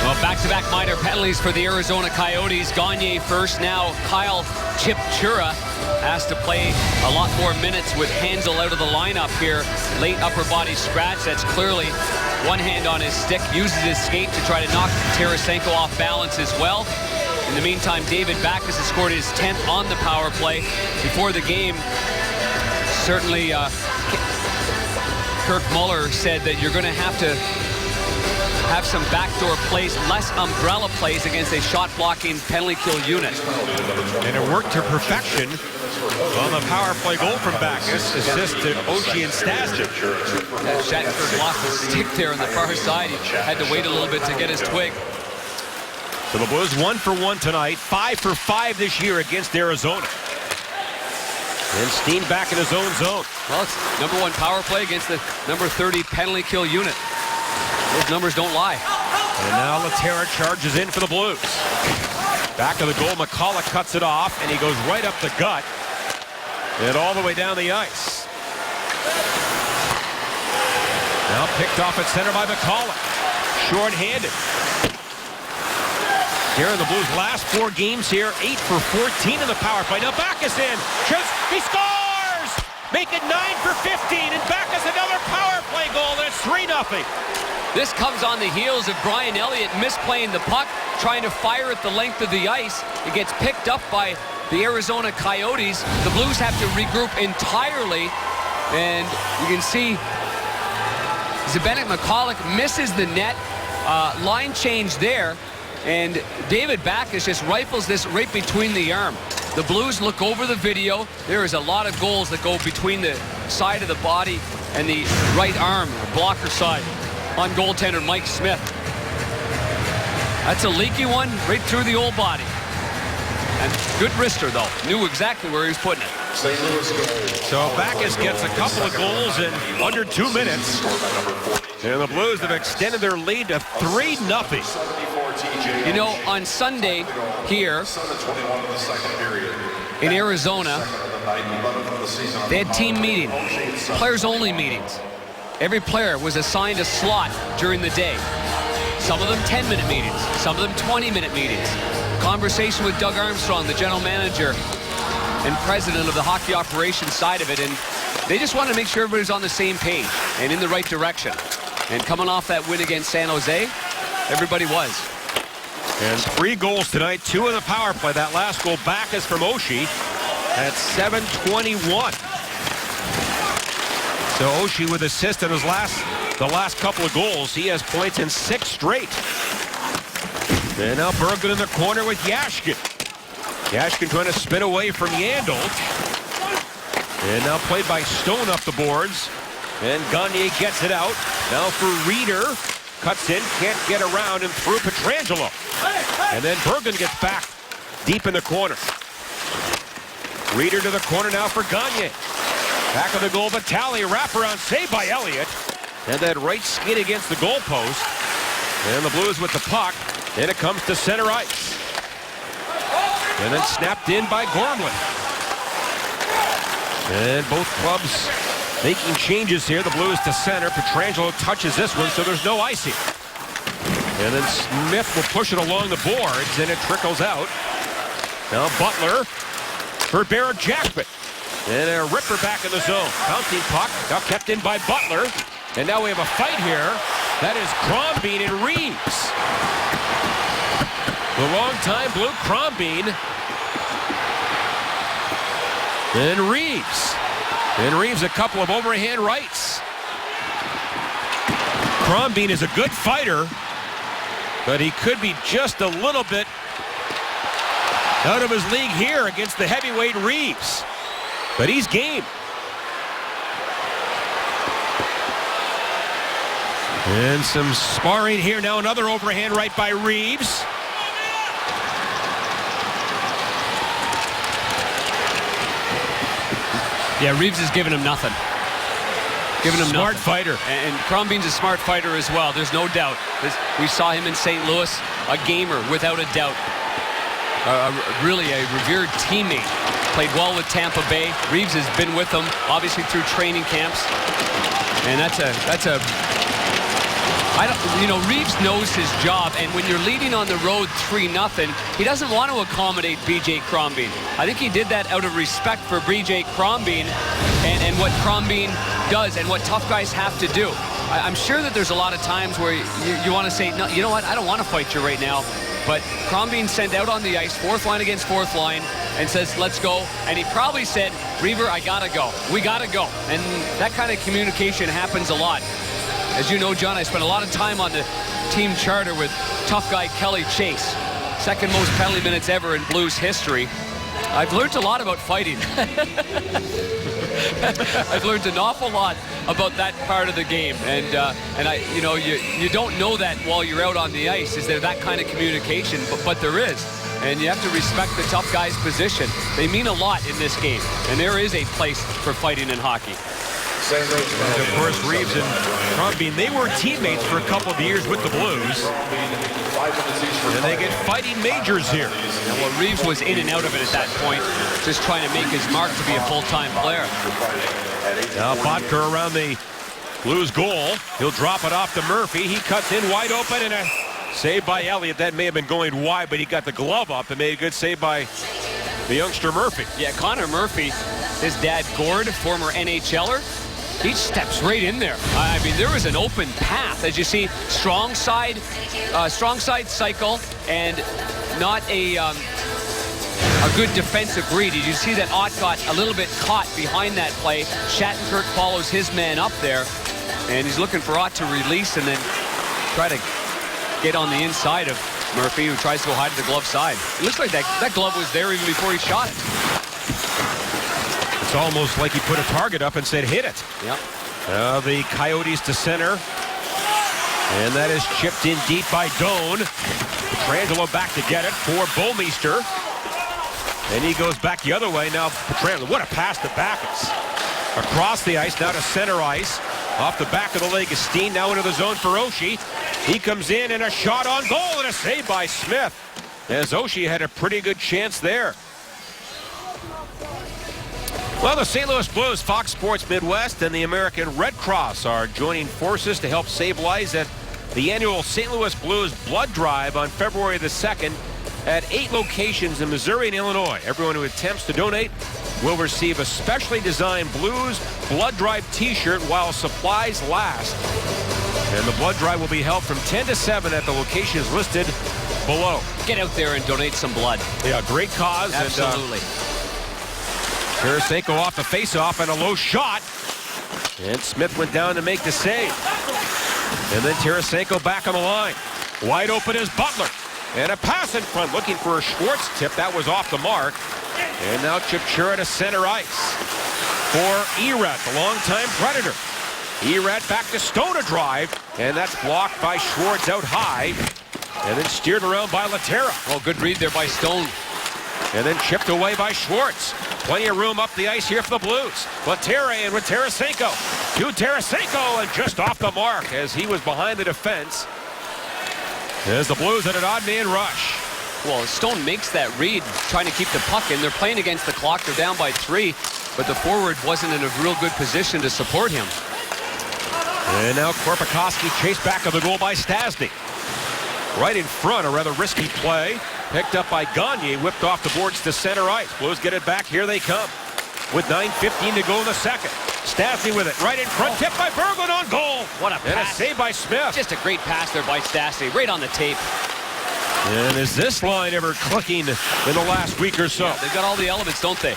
Well, back-to-back minor penalties for the Arizona Coyotes. Gagne first, now Kyle Chipchura asked to play a lot more minutes with Hansel out of the lineup here. Late upper body scratch. That's clearly one hand on his stick. Uses his skate to try to knock Tarasenko off balance as well. In the meantime, David Backes has scored his 10th on the power play. Before the game, certainly Kirk Muller said that you're going to have some backdoor plays, less umbrella plays against a shot-blocking penalty kill unit. And it worked to perfection on the power play goal from Backes. Assist to Oshie and Stastny. Shattenkirk lost his stick there on the far side. He had to wait a little bit to get his twig. So the Blues 1 for 1 tonight, 5 for 5 this year against Arizona. And Steen back in his own zone. Well, it's number 1 power play against the number 30 penalty kill unit. Those numbers don't lie. And now Laterra charges in for the Blues. Back of the goal, McCulloch cuts it off, and he goes right up the gut and all the way down the ice. Now picked off at center by McCulloch. Short-handed. Here in the Blues' last 4 games here, 8 for 14 in the power play. Now Backes in. He scores! Make it 9 for 15, and Backes another power play goal, and it's 3-0. This comes on the heels of Brian Elliott misplaying the puck, trying to fire at the length of the ice. It gets picked up by the Arizona Coyotes. The Blues have to regroup entirely, and you can see Zbynek McCulloch misses the net. Line change there, and David Backes just rifles this right between the arm. The Blues look over the video. There is a lot of goals that go between the side of the body and the right arm, blocker side, on goaltender Mike Smith. That's a leaky one right through the old body. And good wrister, though. Knew exactly where he was putting it. So Backes gets a couple of goals in under 2 minutes. And the Blues have extended their lead to 3-0. You know, on Sunday here in Arizona, they had team meetings, players-only meetings. Every player was assigned a slot during the day. Some of them 10-minute meetings, some of them 20-minute meetings. Conversation with Doug Armstrong, the general manager and president of the hockey operations side of it, and they just wanted to make sure everybody's on the same page and in the right direction. And coming off that win against San Jose, everybody was. And 3 goals tonight, 2 in the power play. That last goal, Backes from Oshie at 7:21. So Oshie with assist in the last couple of goals. He has points in 6 straight. And now Berglund in the corner with Yashkin. Yashkin trying to spin away from Yandel. And now played by Stone up the boards. And Gagne gets it out. Now for Reeder. Cuts in, can't get around, and through Pietrangelo. And then Berglund gets back deep in the corner. Reeder to the corner now for Gagne. Back of the goal, Vitale, wraparound save by Elliott. And that right skid against the goalpost. And the Blues with the puck. Then it comes to center ice. And then snapped in by Gormley. And both clubs making changes here. The Blues to center. Pietrangelo touches this one, so there's no icing. And then Smith will push it along the boards, and it trickles out. Now Butler for Barrett Jackman. And a ripper back in the zone. Bouncing puck, now kept in by Butler. And now we have a fight here. That is Crombeen and Reeves. The long-time Blue Crombeen. And Reeves. And Reeves a couple of overhand rights. Crombeen is a good fighter, but he could be just a little bit out of his league here against the heavyweight Reeves. But he's game. And some sparring here now. Another overhand right by Reeves. Yeah, Reeves is giving him nothing. Giving him Smart nothing. fighter. And Crombeen's a smart fighter as well. There's no doubt. We saw him in St. Louis, a gamer without a doubt. Really a revered teammate. Played well with Tampa Bay. Reeves has been with them, obviously through training camps. And that's a Reeves knows his job, and when you're leading on the road 3-0, he doesn't want to accommodate B.J. Crombeen. I think he did that out of respect for B.J. Crombeen and what Crombeen does and what tough guys have to do. I'm sure that there's a lot of times where you want to say, no, you know what, I don't want to fight you right now. But Crombeen sent out on the ice, fourth line against fourth line, and says, let's go. And he probably said, Reaver, I got to go. We got to go. And that kind of communication happens a lot. As you know, John, I spent a lot of time on the team charter with tough guy Kelly Chase. Second most penalty minutes ever in Blues history. I've learned a lot about fighting. I've learned an awful lot about that part of the game, and you don't know that while you're out on the ice. Is there that kind of communication? But there is, and you have to respect the tough guy's position. They mean a lot in this game, and there is a place for fighting in hockey. And of course, Reeves and Crombeen, they were teammates for a couple of years with the Blues. And they get fighting majors here. And well, Reeves was in and out of it at that point, just trying to make his mark to be a full-time player. Now Bottker around the Blues goal. He'll drop it off to Murphy. He cuts in wide open, and a save by Elliott. That may have been going wide, but he got the glove up and made a good save by the youngster Murphy. Yeah, Connor Murphy, his dad Gord, former NHLer, he steps right in there. I mean, there was an open path. As you see, strong side cycle, and not a good defensive read. Did you see that Ott got a little bit caught behind that play? Shattenkirk follows his man up there, and he's looking for Ott to release and then try to get on the inside of Murphy, who tries to go high to the glove side. It looks like that glove was there even before he shot it. It's almost like he put a target up and said, hit it. Yep. The Coyotes to center. And that is chipped in deep by Doan. Pietrangelo back to get it for Bouwmeester. And he goes back the other way. Now Pietrangelo, what a pass to Backes. Across the ice, now to center ice. Off the back of the leg of Steen, now into the zone for Oshie. He comes in and a shot on goal and a save by Smith. As Oshie had a pretty good chance there. Well, the St. Louis Blues, Fox Sports Midwest, and the American Red Cross are joining forces to help save lives at the annual St. Louis Blues Blood Drive on February the 2nd at 8 locations in Missouri and Illinois. Everyone who attempts to donate will receive a specially designed Blues Blood Drive t-shirt while supplies last. And the blood drive will be held from 10 to 7 at the locations listed below. Get out there and donate some blood. Yeah, great cause. Absolutely. Tarasenko off the faceoff and a low shot. And Smith went down to make the save. And then Tarasenko back on the line. Wide open is Butler. And a pass in front looking for a Schwartz tip. That was off the mark. And now Chipchura to center ice for Erat, the longtime Predator. Erat back to Stone, a drive. And that's blocked by Schwartz out high. And then steered around by Laterra. Well, good read there by Stone. And then chipped away by Schwartz. Plenty of room up the ice here for the Blues. Laterra in with Tarasenko. To Tarasenko and just off the mark as he was behind the defense. As the Blues at an odd man rush. Well, Stone makes that read, trying to keep the puck in. They're playing against the clock. They're down by 3, but the forward wasn't in a real good position to support him. And now Korpikoski chased back of the goal by Stastny. Right in front, a rather risky play. Picked up by Gagne, whipped off the boards to center ice. Blues get it back, here they come. With 9:15 to go in the second. Stastny with it, right in front, tipped by Berglund on goal. What a and pass. A save by Smith. Just a great pass there by Stastny, right on the tape. And is this line ever clicking in the last week or so? Yeah, they've got all the elements, don't they?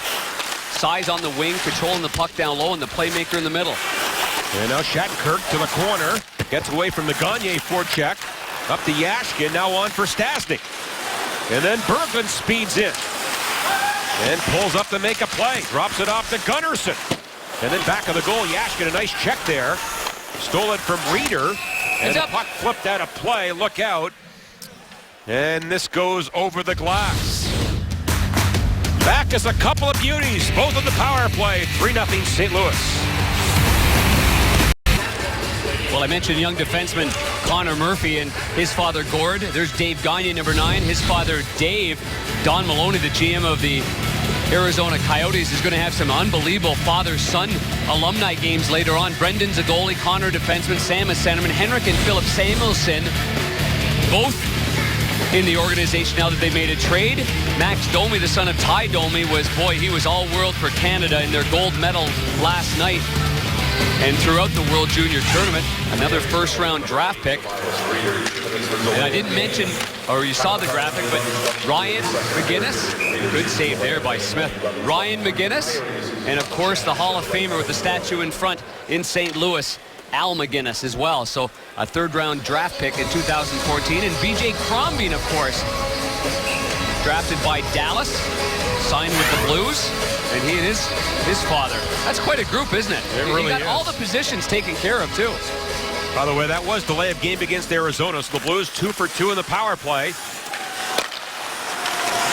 Size on the wing, controlling the puck down low, and the playmaker in the middle. And now Shattenkirk to the corner. Gets away from the Gagne forecheck. Up to Yashkin, now on for Stastny. And then Berglund speeds in. And pulls up to make a play. Drops it off to Gunnarsson. And then back of the goal, Yashkin, a nice check there. Stole it from Reeder. And the puck flipped out of play. Look out. And this goes over the glass. Back is a couple of beauties, both on the power play. 3-0 St. Louis. Well, I mentioned young defenseman Connor Murphy and his father Gord. There's Dave Gagne, number 9. His father Dave, Don Maloney, the GM of the Arizona Coyotes is going to have some unbelievable father-son alumni games later on. Brendan's a goalie, Connor defenseman, Sam a centerman, Henrik and Philip Samuelsson, both in the organization now that they made a trade. Max Domi, the son of Ty Domi, he was all-world for Canada in their gold medal last night. And throughout the World Junior Tournament, another first-round draft pick. And I didn't mention, or you saw the graphic, but Ryan McGinnis, good save there by Smith. Ryan McGinnis, and of course the Hall of Famer with the statue in front in St. Louis, Al McGinnis as well. So a third-round draft pick in 2014. And B.J. Crombie, of course, drafted by Dallas, signed with the Blues, and he and his father. That's quite a group, isn't it? It really got is. all the positions taken care of, too. By the way, that was delay of game against Arizona, so the Blues 2 for 2 in the power play.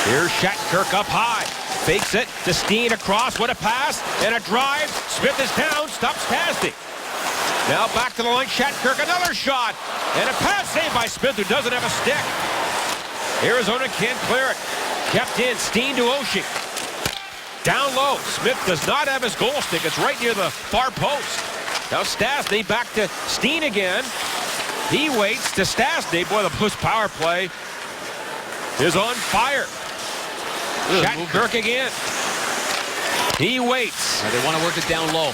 Here's Shattenkirk up high. Fakes it to Steen across. What a pass and a drive. Smith is down. Stops Tasty. Now back to the line. Shattenkirk, another shot. And a pass saved by Smith, who doesn't have a stick. Arizona can't clear it. Kept in. Steen to Oshie. Down low. Smith does not have his goal stick. It's right near the far post. Now Stastny back to Steen again. He waits to Stastny. Boy, the Blues power play is on fire. Shattenkirk again. He waits. Now they want to work it down low.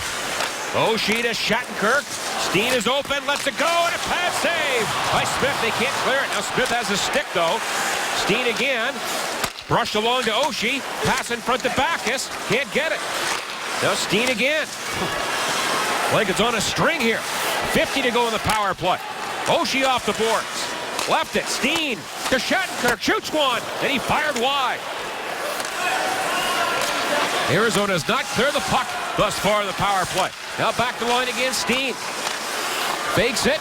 Oshie to Shattenkirk. Steen is open, lets it go, and a pass save by Smith. They can't clear it. Now Smith has his stick, though. Steen again. Brushed along to Oshie. Pass in front to Backes. Can't get it. Now Steen again. Like it's on a string here. 50 to go in the power play. Oshie off the boards. Left it. Steen to Shattenkirk. Shoots one. And he fired wide. Arizona has not cleared the puck thus far in the power play. Now back the line again. Steen fakes it.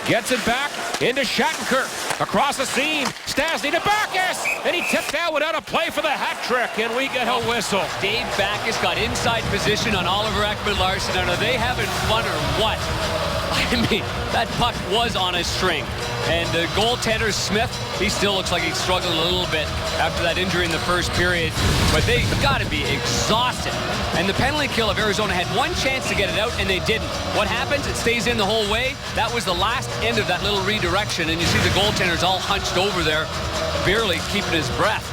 Gets it back into Shattenkirk. Across the seam. Stastny to Backes. And he tipped out without a play for the hat trick. And we get a whistle. Dave Backes got inside position on Oliver Ekman-Larsson. Are they having fun or what? I mean, that puck was on a string. And the goaltender, Smith, he still looks like he's struggling a little bit after that injury in the first period. But they got to be exhausted. And the penalty kill of Arizona had one chance to get it out, and they didn't. What happens? It stays in the whole way. That was the last end of that little redirection. And you see the goaltender's all hunched over there, barely keeping his breath.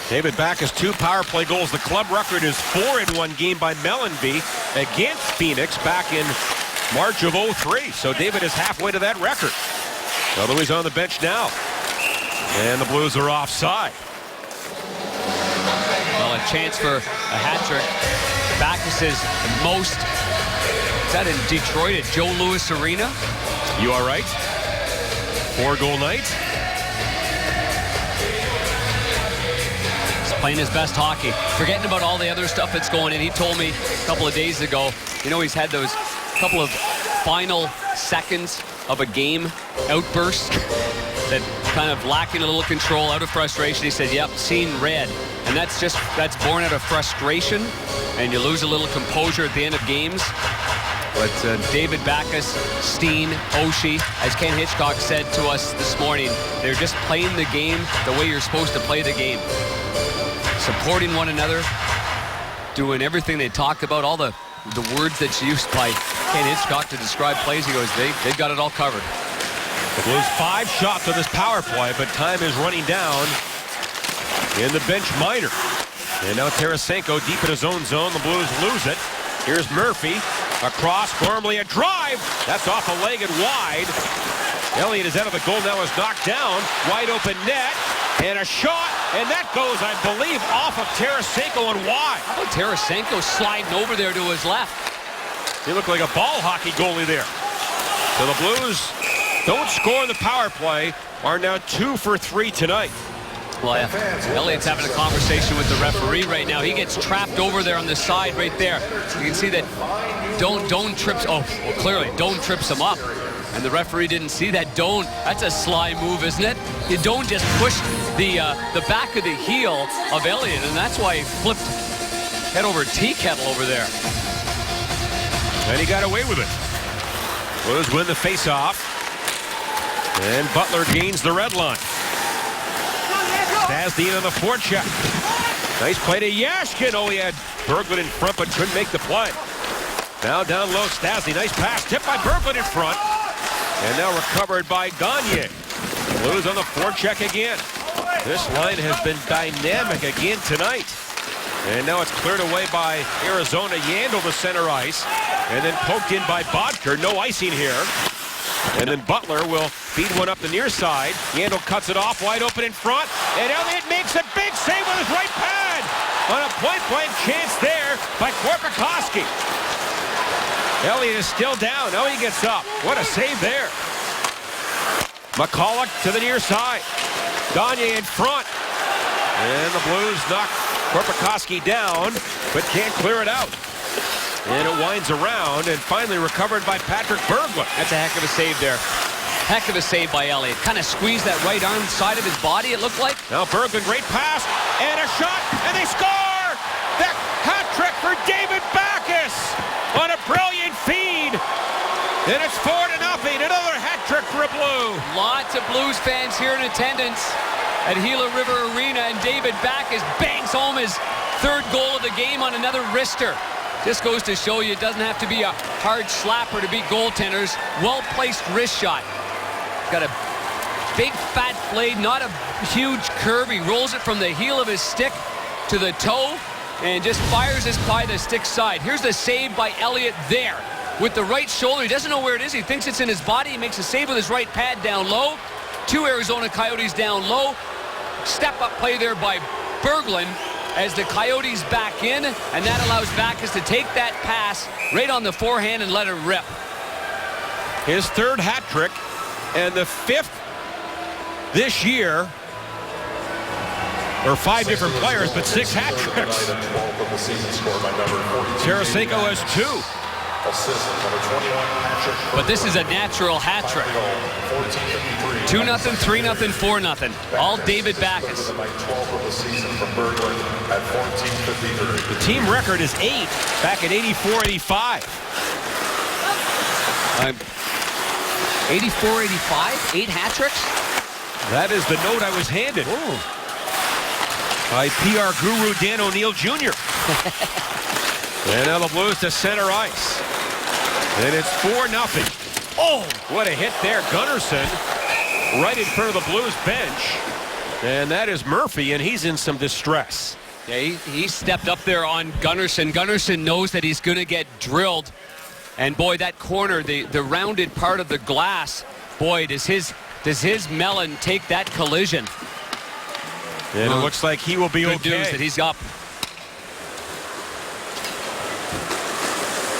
David Backes, 2 power play goals. The club record is 4 in one game by Mellanby against Phoenix back in March of 03. So David is halfway to that record. Although he's on the bench now. And the Blues are offside. Well, a chance for a hat trick. Backes' most, is that in Detroit at Joe Louis Arena? You all right? 4-goal night. He's playing his best hockey. Forgetting about all the other stuff that's going in. He told me a couple of days ago, you know, he's had those couple of final seconds of a game outburst that kind of lacking a little control, out of frustration. He said, yep, seen red. And that's born out of frustration, and you lose a little composure at the end of games. But David Backes, Steen, Oshie, as Ken Hitchcock said to us this morning, they're just playing the game the way you're supposed to play the game. Supporting one another, doing everything they talked about, all the words that's used by Ken Hitchcock to describe plays. He goes, they've got it all covered. The Blues 5 shots on this power play, but time is running down in the bench minor. And now Tarasenko deep in his own zone. The Blues lose it. Here's Murphy across. Gormley a drive. That's off a leg and wide. Elliott is out of the goal. Now is knocked down. Wide open net. And a shot. And that goes, I believe, off of Tarasenko and wide. How about Tarasenko sliding over there to his left? He looked like a ball hockey goalie there. So the Blues don't score in the power play, are now 2 for 3 tonight. Well, Elliott's having a conversation with the referee right now. He gets trapped over there on the side right there. You can see that Doan trips. Oh, well, clearly Doan trips him up. And the referee didn't see that. Doan, that's a sly move, isn't it? Doan just pushed the back of the heel of Elliott, and that's why he flipped head over tea kettle over there. And he got away with it. Blues win the face-off. And Butler gains the red line. Stastny into the forecheck. Nice play to Yashkin. Oh, he had Berglund in front, but couldn't make the play. Now down low, Stastny. Nice pass. Tipped by Berglund in front. And now recovered by Gagne. Blues on the forecheck again. This line has been dynamic again tonight. And now it's cleared away by Arizona. Yandle to center ice. And then poked in by Bodker. No icing here. And then Butler will feed one up the near side. Yandle cuts it off, wide open in front. And Elliott makes a big save with his right pad. On a point-blank chance there by Korpikoski. Elliott is still down. Now he gets up. What a save there. McCulloch to the near side. Gagne in front. And the Blues knock Korpikoski down, but can't clear it out. And it winds around and finally recovered by Patrick Berglund. That's a heck of a save there. Heck of a save by Elliott. Kind of squeezed that right arm side of his body, it looked like. Now Berglund, great pass, and a shot, and they score! The hat trick for David Backes on a brilliant feed. And it's 4-0. Another hat trick for a Blue. Lots of Blues fans here in attendance at Gila River Arena, and David Backes bangs home his third goal of the game on another wrister. Just goes to show you it doesn't have to be a hard slapper to beat goaltenders. Well-placed wrist shot. Got a big fat blade, not a huge curve. He rolls it from the heel of his stick to the toe and just fires this by the stick side. Here's the save by Elliott there. With the right shoulder, he doesn't know where it is. He thinks it's in his body. He makes a save with his right pad down low. Two Arizona Coyotes down low. Step-up play there by Berglund as the Coyotes back in, and that allows Backes to take that pass right on the forehand and let it rip. His third hat trick and the fifth this year. Or 5 different players, but 6 hat tricks. Tarasenko has 2. But this is a natural hat trick. 2-0, 3-0, 4-0. All David Backes. The team record is 8 back in 84-85. 84-85, 8 hat tricks? That is the note I was handed. By PR guru Dan O'Neill Jr. And now the Blues to center ice. And it's 4-0. Oh, what a hit there. Gunnarsson right in front of the Blues bench. And that is Murphy, and he's in some distress. Yeah, he stepped up there on Gunnarsson. Gunnarsson knows that he's going to get drilled. And boy, that corner, the rounded part of the glass, boy, does his melon take that collision. And it looks like he will be Good okay. news that he's up.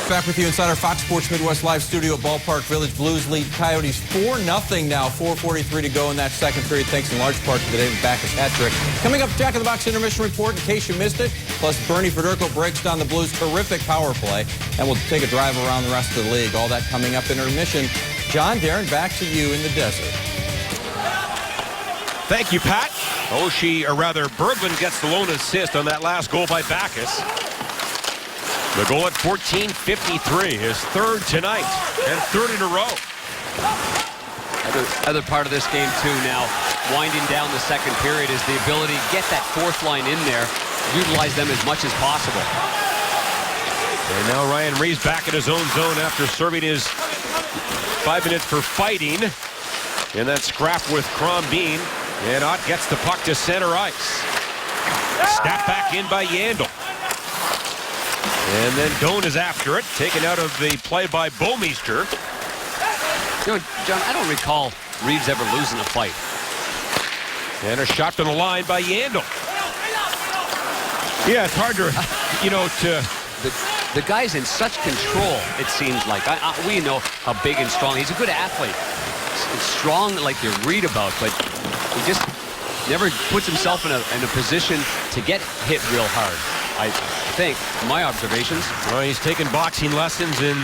Back with you inside our Fox Sports Midwest Live studio at Ballpark Village. Blues lead Coyotes 4-0 now. 4:43 to go in that second period, thanks in large part to the David Backes hat trick. Coming up, Jack in the Box intermission report in case you missed it. Plus, Bernie Federko breaks down the Blues' terrific power play. And we'll take a drive around the rest of the league. All that coming up in intermission. John, Darren, back to you in the desert. Thank you, Pat. Berglund gets the lone assist on that last goal by Backes. The goal at 14:53, his third tonight and third in a row. Other part of this game, too, now, winding down the second period, is the ability to get that fourth line in there, utilize them as much as possible. And now Ryan Reeves back in his own zone after serving his 5 minutes for fighting. And that scrap with Crombeen. And Ott gets the puck to center ice. Snapped back in by Yandle. And then Doan is after it, taken out of the play by Bouwmeester. You know, John, I don't recall Reeves ever losing a fight. And a shot from the line by Yandle. Yeah, it's hard to, The guy's in such control, it seems like. We know how big and strong. He's a good athlete. He's strong like you read about, but he just never puts himself in a position to get hit real hard, I think, from my observations. Well, he's taken boxing lessons and,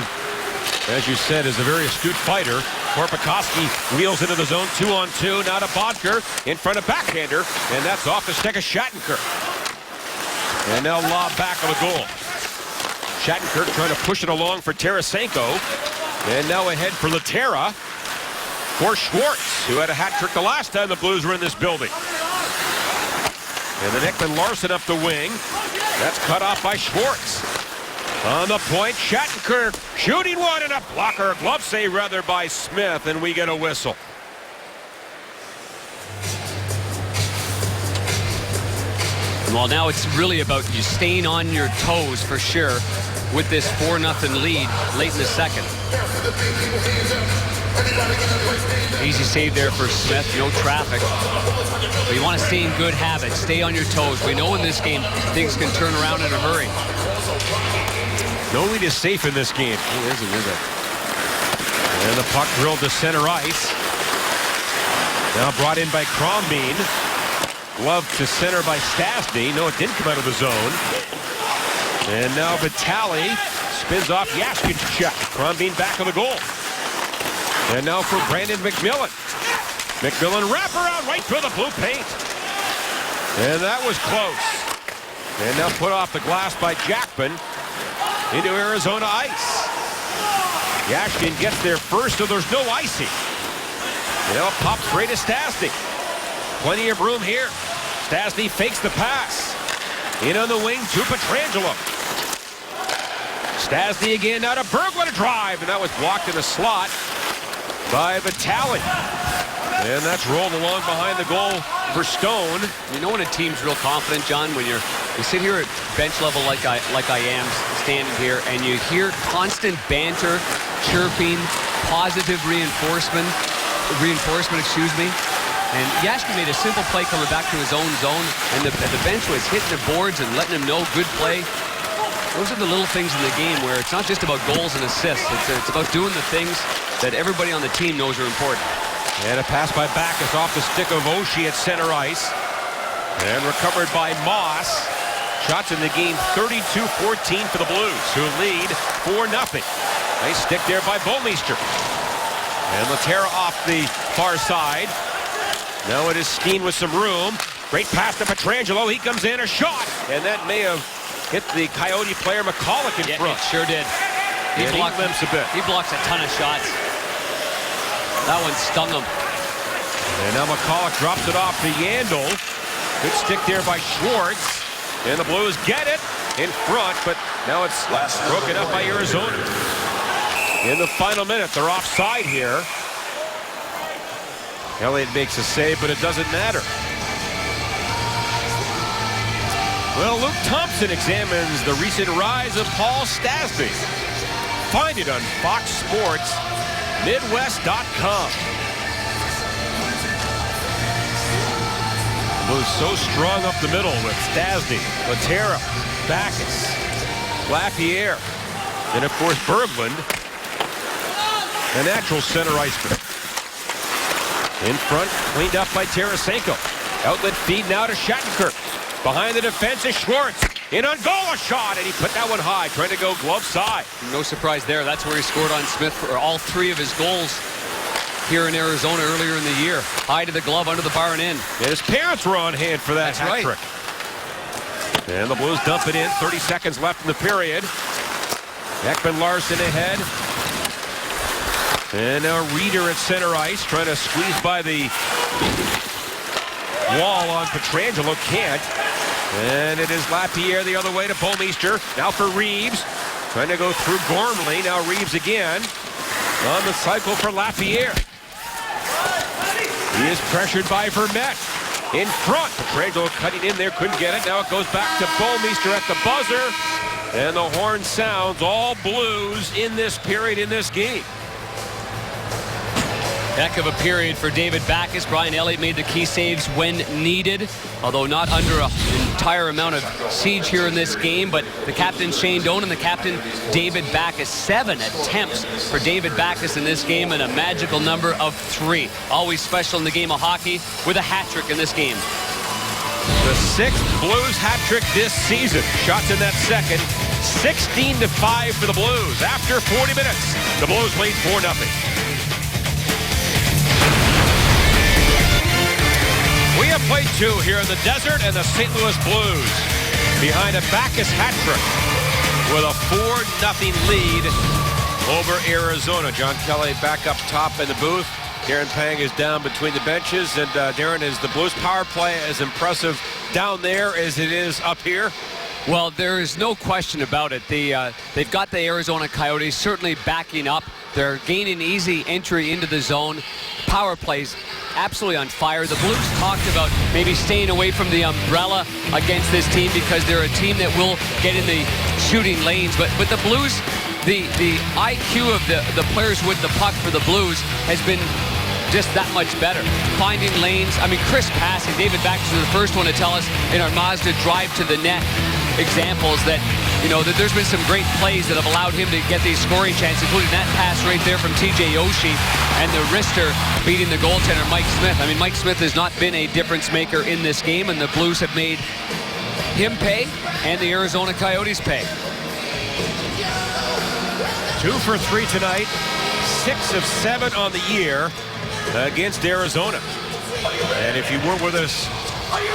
as you said, is a very astute fighter. Korpikoski wheels into the zone, 2-on-2. Now to Bodker in front of backhander, and that's off the stick of Shattenkirk. And now lob back of a goal. Shattenkirk trying to push it along for Tarasenko. And now ahead for Laterra. For Schwartz, who had a hat trick the last time the Blues were in this building. And the Ekman Larsson up the wing. That's cut off by Schwartz. On the point, Shattenkirk shooting one and a blocker. Glove save rather by Smith, and we get a whistle. Well, now it's really about you staying on your toes for sure with this 4-0 lead late in the second. Easy save there for Smith, no traffic. But you want to stay in good habits, stay on your toes. We know in this game things can turn around in a hurry. No lead is safe in this game. Oh, is it? And the puck drilled to center ice. Now brought in by Crombeen. Glove to center by Stastny. No, it didn't come out of the zone. And now Vitale spins off Jaskin's check. Crombeen back of the goal. And now for Brandon McMillan. McMillan wraparound right through the blue paint. And that was close. And now put off the glass by Jackman into Arizona ice. Jaskin gets there first, so there's no icing. Now pops right to Stastny. Plenty of room here. Stastny fakes the pass. In on the wing to Pietrangelo. Stastny again, now to Berglund, a drive, and that was blocked in the slot by Vitale. And that's rolled along behind the goal for Stone. You know when a team's real confident, John, when you sit here at bench level like I am standing here, and you hear constant banter, chirping, positive reinforcement, excuse me. And Jaskin made a simple play coming back to his own zone, and the bench was hitting the boards and letting him know good play. Those are the little things in the game where it's not just about goals and assists. It's about doing the things that everybody on the team knows are important. And a pass by Backes off the stick of Oshie at center ice. And recovered by Moss. Shots in the game 32-14 for the Blues, who lead 4-0. Nice stick there by Bouwmeester. And Laterra off the far side. Now it is Steen with some room. Great pass to Pietrangelo. He comes in, a shot. And that may have hit the Coyote player McCulloch in front. It sure did. He limps a bit. He blocks a ton of shots. That one stung him. And now McCulloch drops it off to Yandel. Good stick there by Schwartz. And the Blues get it in front, but now it's broken up by Arizona. In the final minute, they're offside here. Elliott makes a save, but it doesn't matter. Well, Luke Thompson examines the recent rise of Paul Stastny. Find it on Fox Sports Midwest.com. Blues so strong up the middle with Stastny, Laterra, Backes, Lapierre, and of course Berglund, a natural center iceman. In front, cleaned up by Tarasenko. Outlet feed now to Shattenkirk. Behind the defense is Schwartz. In on goal, a shot, and he put that one high, trying to go glove side. No surprise there. That's where he scored on Smith for all 3 of his goals here in Arizona earlier in the year. High to the glove, under the bar and in. And his parents were on hand for that hat trick. And the Blues dump it in. 30 seconds left in the period. Ekman Larsson ahead. And now Reeder at center ice, trying to squeeze by the wall on Pietrangelo. Can't. And it is Lapierre the other way to Bouwmeester. Now for Reeves. Trying to go through Gormley. Now Reeves again. On the cycle for Lapierre. He is pressured by Vermette. In front. Pietrangelo cutting in there. Couldn't get it. Now it goes back to Bouwmeester at the buzzer. And the horn sounds. All Blues in this period, in this game. Heck of a period for David Backes. Brian Elliott made the key saves when needed, although not under an entire amount of siege here in this game. But the captain, Shane Doan, and the captain, David Backes. 7 attempts for David Backes in this game, and a magical number of 3. Always special in the game of hockey, with a hat trick in this game. The 6th Blues hat trick this season. Shots in that second. 16-5 for the Blues. After 40 minutes, the Blues lead 4-0. We have played 2 here in the desert, and the St. Louis Blues behind a Backes hat trick with a 4-0 lead over Arizona. John Kelly back up top in the booth. Darren Pang is down between the benches, and Darren, is the Blues power play as impressive down there as it is up here? Well, there is no question about it. They've got the Arizona Coyotes certainly backing up. They're gaining easy entry into the zone. Power plays absolutely on fire. The Blues talked about maybe staying away from the umbrella against this team because they're a team that will get in the shooting lanes. But the Blues, the IQ of the players with the puck for the Blues has been just that much better. Finding lanes. I mean, crisp passing. David Backes was the first one to tell us in our Mazda drive to the net examples that, you know, that there's been some great plays that have allowed him to get these scoring chances, including that pass right there from TJ Oshie and the wrister beating the goaltender Mike Smith. I mean, Mike Smith has not been a difference maker in this game, and the Blues have made him pay and the Arizona Coyotes pay. 2 for 3 tonight, 6 of 7 on the year against Arizona. And if you weren't with us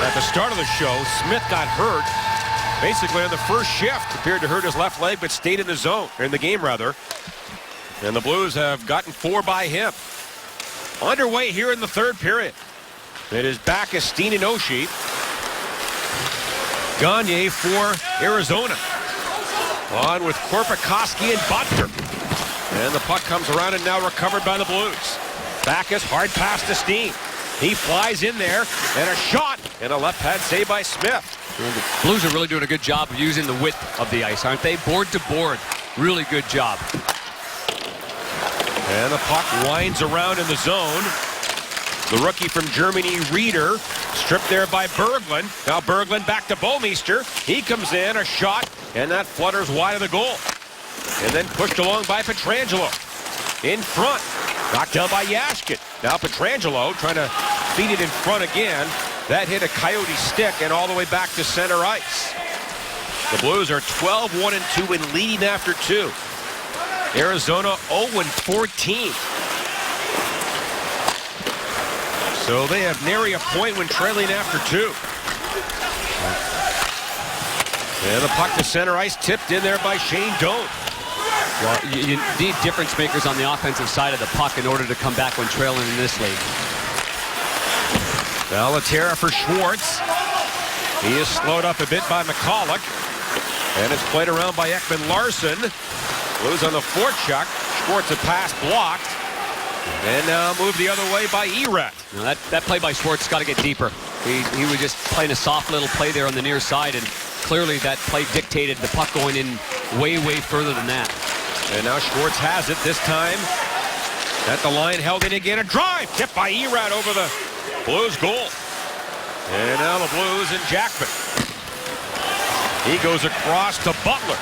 at the start of the show, Smith got hurt basically on the first shift. Appeared to hurt his left leg, but stayed in the zone, or in the game rather. And the Blues have gotten 4 by him. Underway here in the third period. It is Backes, Steen, and Oshie. Gagne for Arizona. On with Korpikoski and Butler. And the puck comes around and now recovered by the Blues. Backes, hard pass to Steen. He flies in there, and a shot, and a left pad save by Smith. Well, the Blues are really doing a good job of using the width of the ice, aren't they? Board to board. Really good job. And the puck winds around in the zone. The rookie from Germany, Reeder, stripped there by Berglund. Now Berglund back to Bouwmeester. He comes in, a shot, and that flutters wide of the goal. And then pushed along by Pietrangelo. In front. Knocked down by Yashkin. Now Pietrangelo trying to feed it in front again. That hit a Coyote stick and all the way back to center ice. The Blues are 12-1-2 and leading after 2. Arizona 0-14. So they have nary a point when trailing after 2. And the puck to center ice, tipped in there by Shane Doan. Well, you need difference makers on the offensive side of the puck in order to come back when trailing in this league. Now Laterra for Schwartz. He is slowed up a bit by McCulloch. And it's played around by Ekman Larsson. Blues on the forecheck. Schwartz a pass blocked. And now moved the other way by Erat. Now that play by Schwartz got to get deeper. He was just playing a soft little play there on the near side, and clearly that play dictated the puck going in way further than that. And now Schwartz has it this time. At the line, held in again. A drive tipped by Erat over the Blues goal. And now the Blues and Jackman. He goes across to Butler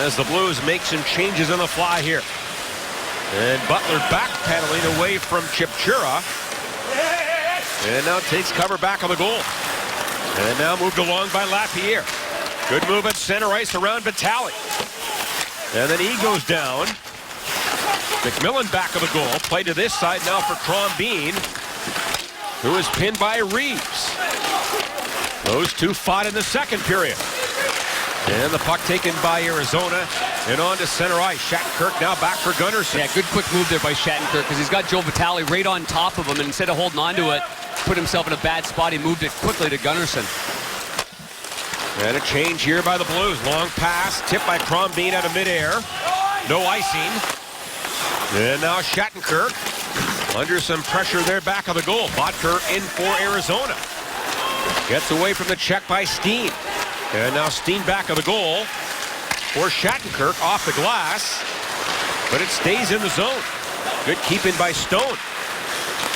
as the Blues make some changes on the fly here. And Butler backpedaling away from Chipchura. And now takes cover back on the goal. And now moved along by Lapierre. Good move at center ice around Vitale. And then he goes down. McMillan back of the goal. Play to this side now for Crombeen, who is pinned by Reeves. Those two fought in the second period. And the puck taken by Arizona and on to center ice. Shattenkirk now back for Gunnarsson. Yeah, good quick move there by Shattenkirk because he's got Joe Vitale right on top of him, and instead of holding on to it, put himself in a bad spot, he moved it quickly to Gunnarsson. And a change here by the Blues. Long pass, tipped by Crombeen out of midair. No icing. And now Shattenkirk under some pressure there back of the goal. Bottker in for Arizona. Gets away from the check by Steen. And now Steen back of the goal for Shattenkirk off the glass. But it stays in the zone. Good keeping by Stone.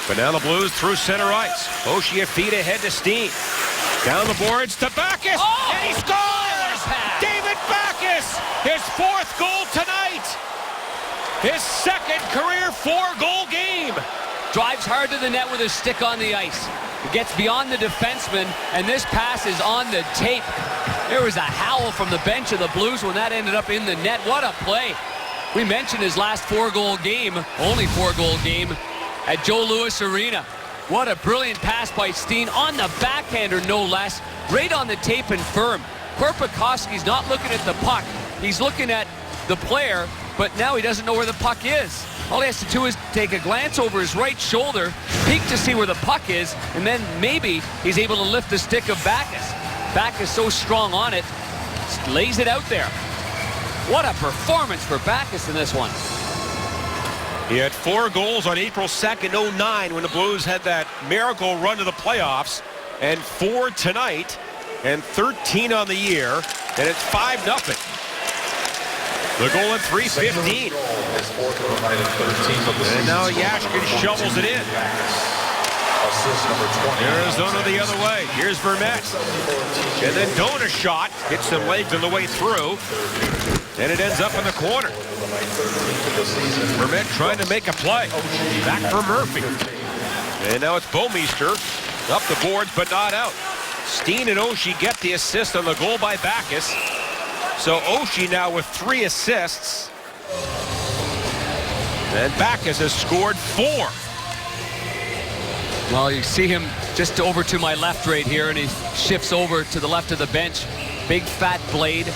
But now the Blues through center ice. Oshie feet ahead to Steen. Down the boards to Backes. Oh! And he scores! David Backes! His 4th goal tonight! His 2nd career 4-goal game! Drives hard to the net with his stick on the ice. It gets beyond the defenseman, and this pass is on the tape. There was a howl from the bench of the Blues when that ended up in the net. What a play. We mentioned his last 4-goal game, only 4-goal game, at Joe Louis Arena. What a brilliant pass by Steen on the backhander, no less. Right on the tape and firm. Korpikoski's not looking at the puck. He's looking at the player, but now he doesn't know where the puck is. all he has to do is take a glance over his right shoulder, peek to see where the puck is, and then maybe he's able to lift the stick of Backes. Backes so strong on it, lays it out there. What a performance for Backes in this one. He had 4 goals on April 2nd, 2009 when the Blues had that miracle run to the playoffs, and 4 tonight, and 13 on the year, and it's 5-0. The goal at 3:15. And now Yashkin shovels it in. Arizona the other way. Here's Vermette. And then Dona shot. Hits some legs on the way through. And it ends up in the corner. Vermette trying to make a play. Back for Murphy. And now it's Bouwmeester. Up the boards, but not out. Steen and Oshie get the assist on the goal by Backes. So Oshie now with 3 assists. And Backes has scored 4. Well, you see him just over to my left right here, and he shifts over to the left of the bench. Big fat blade.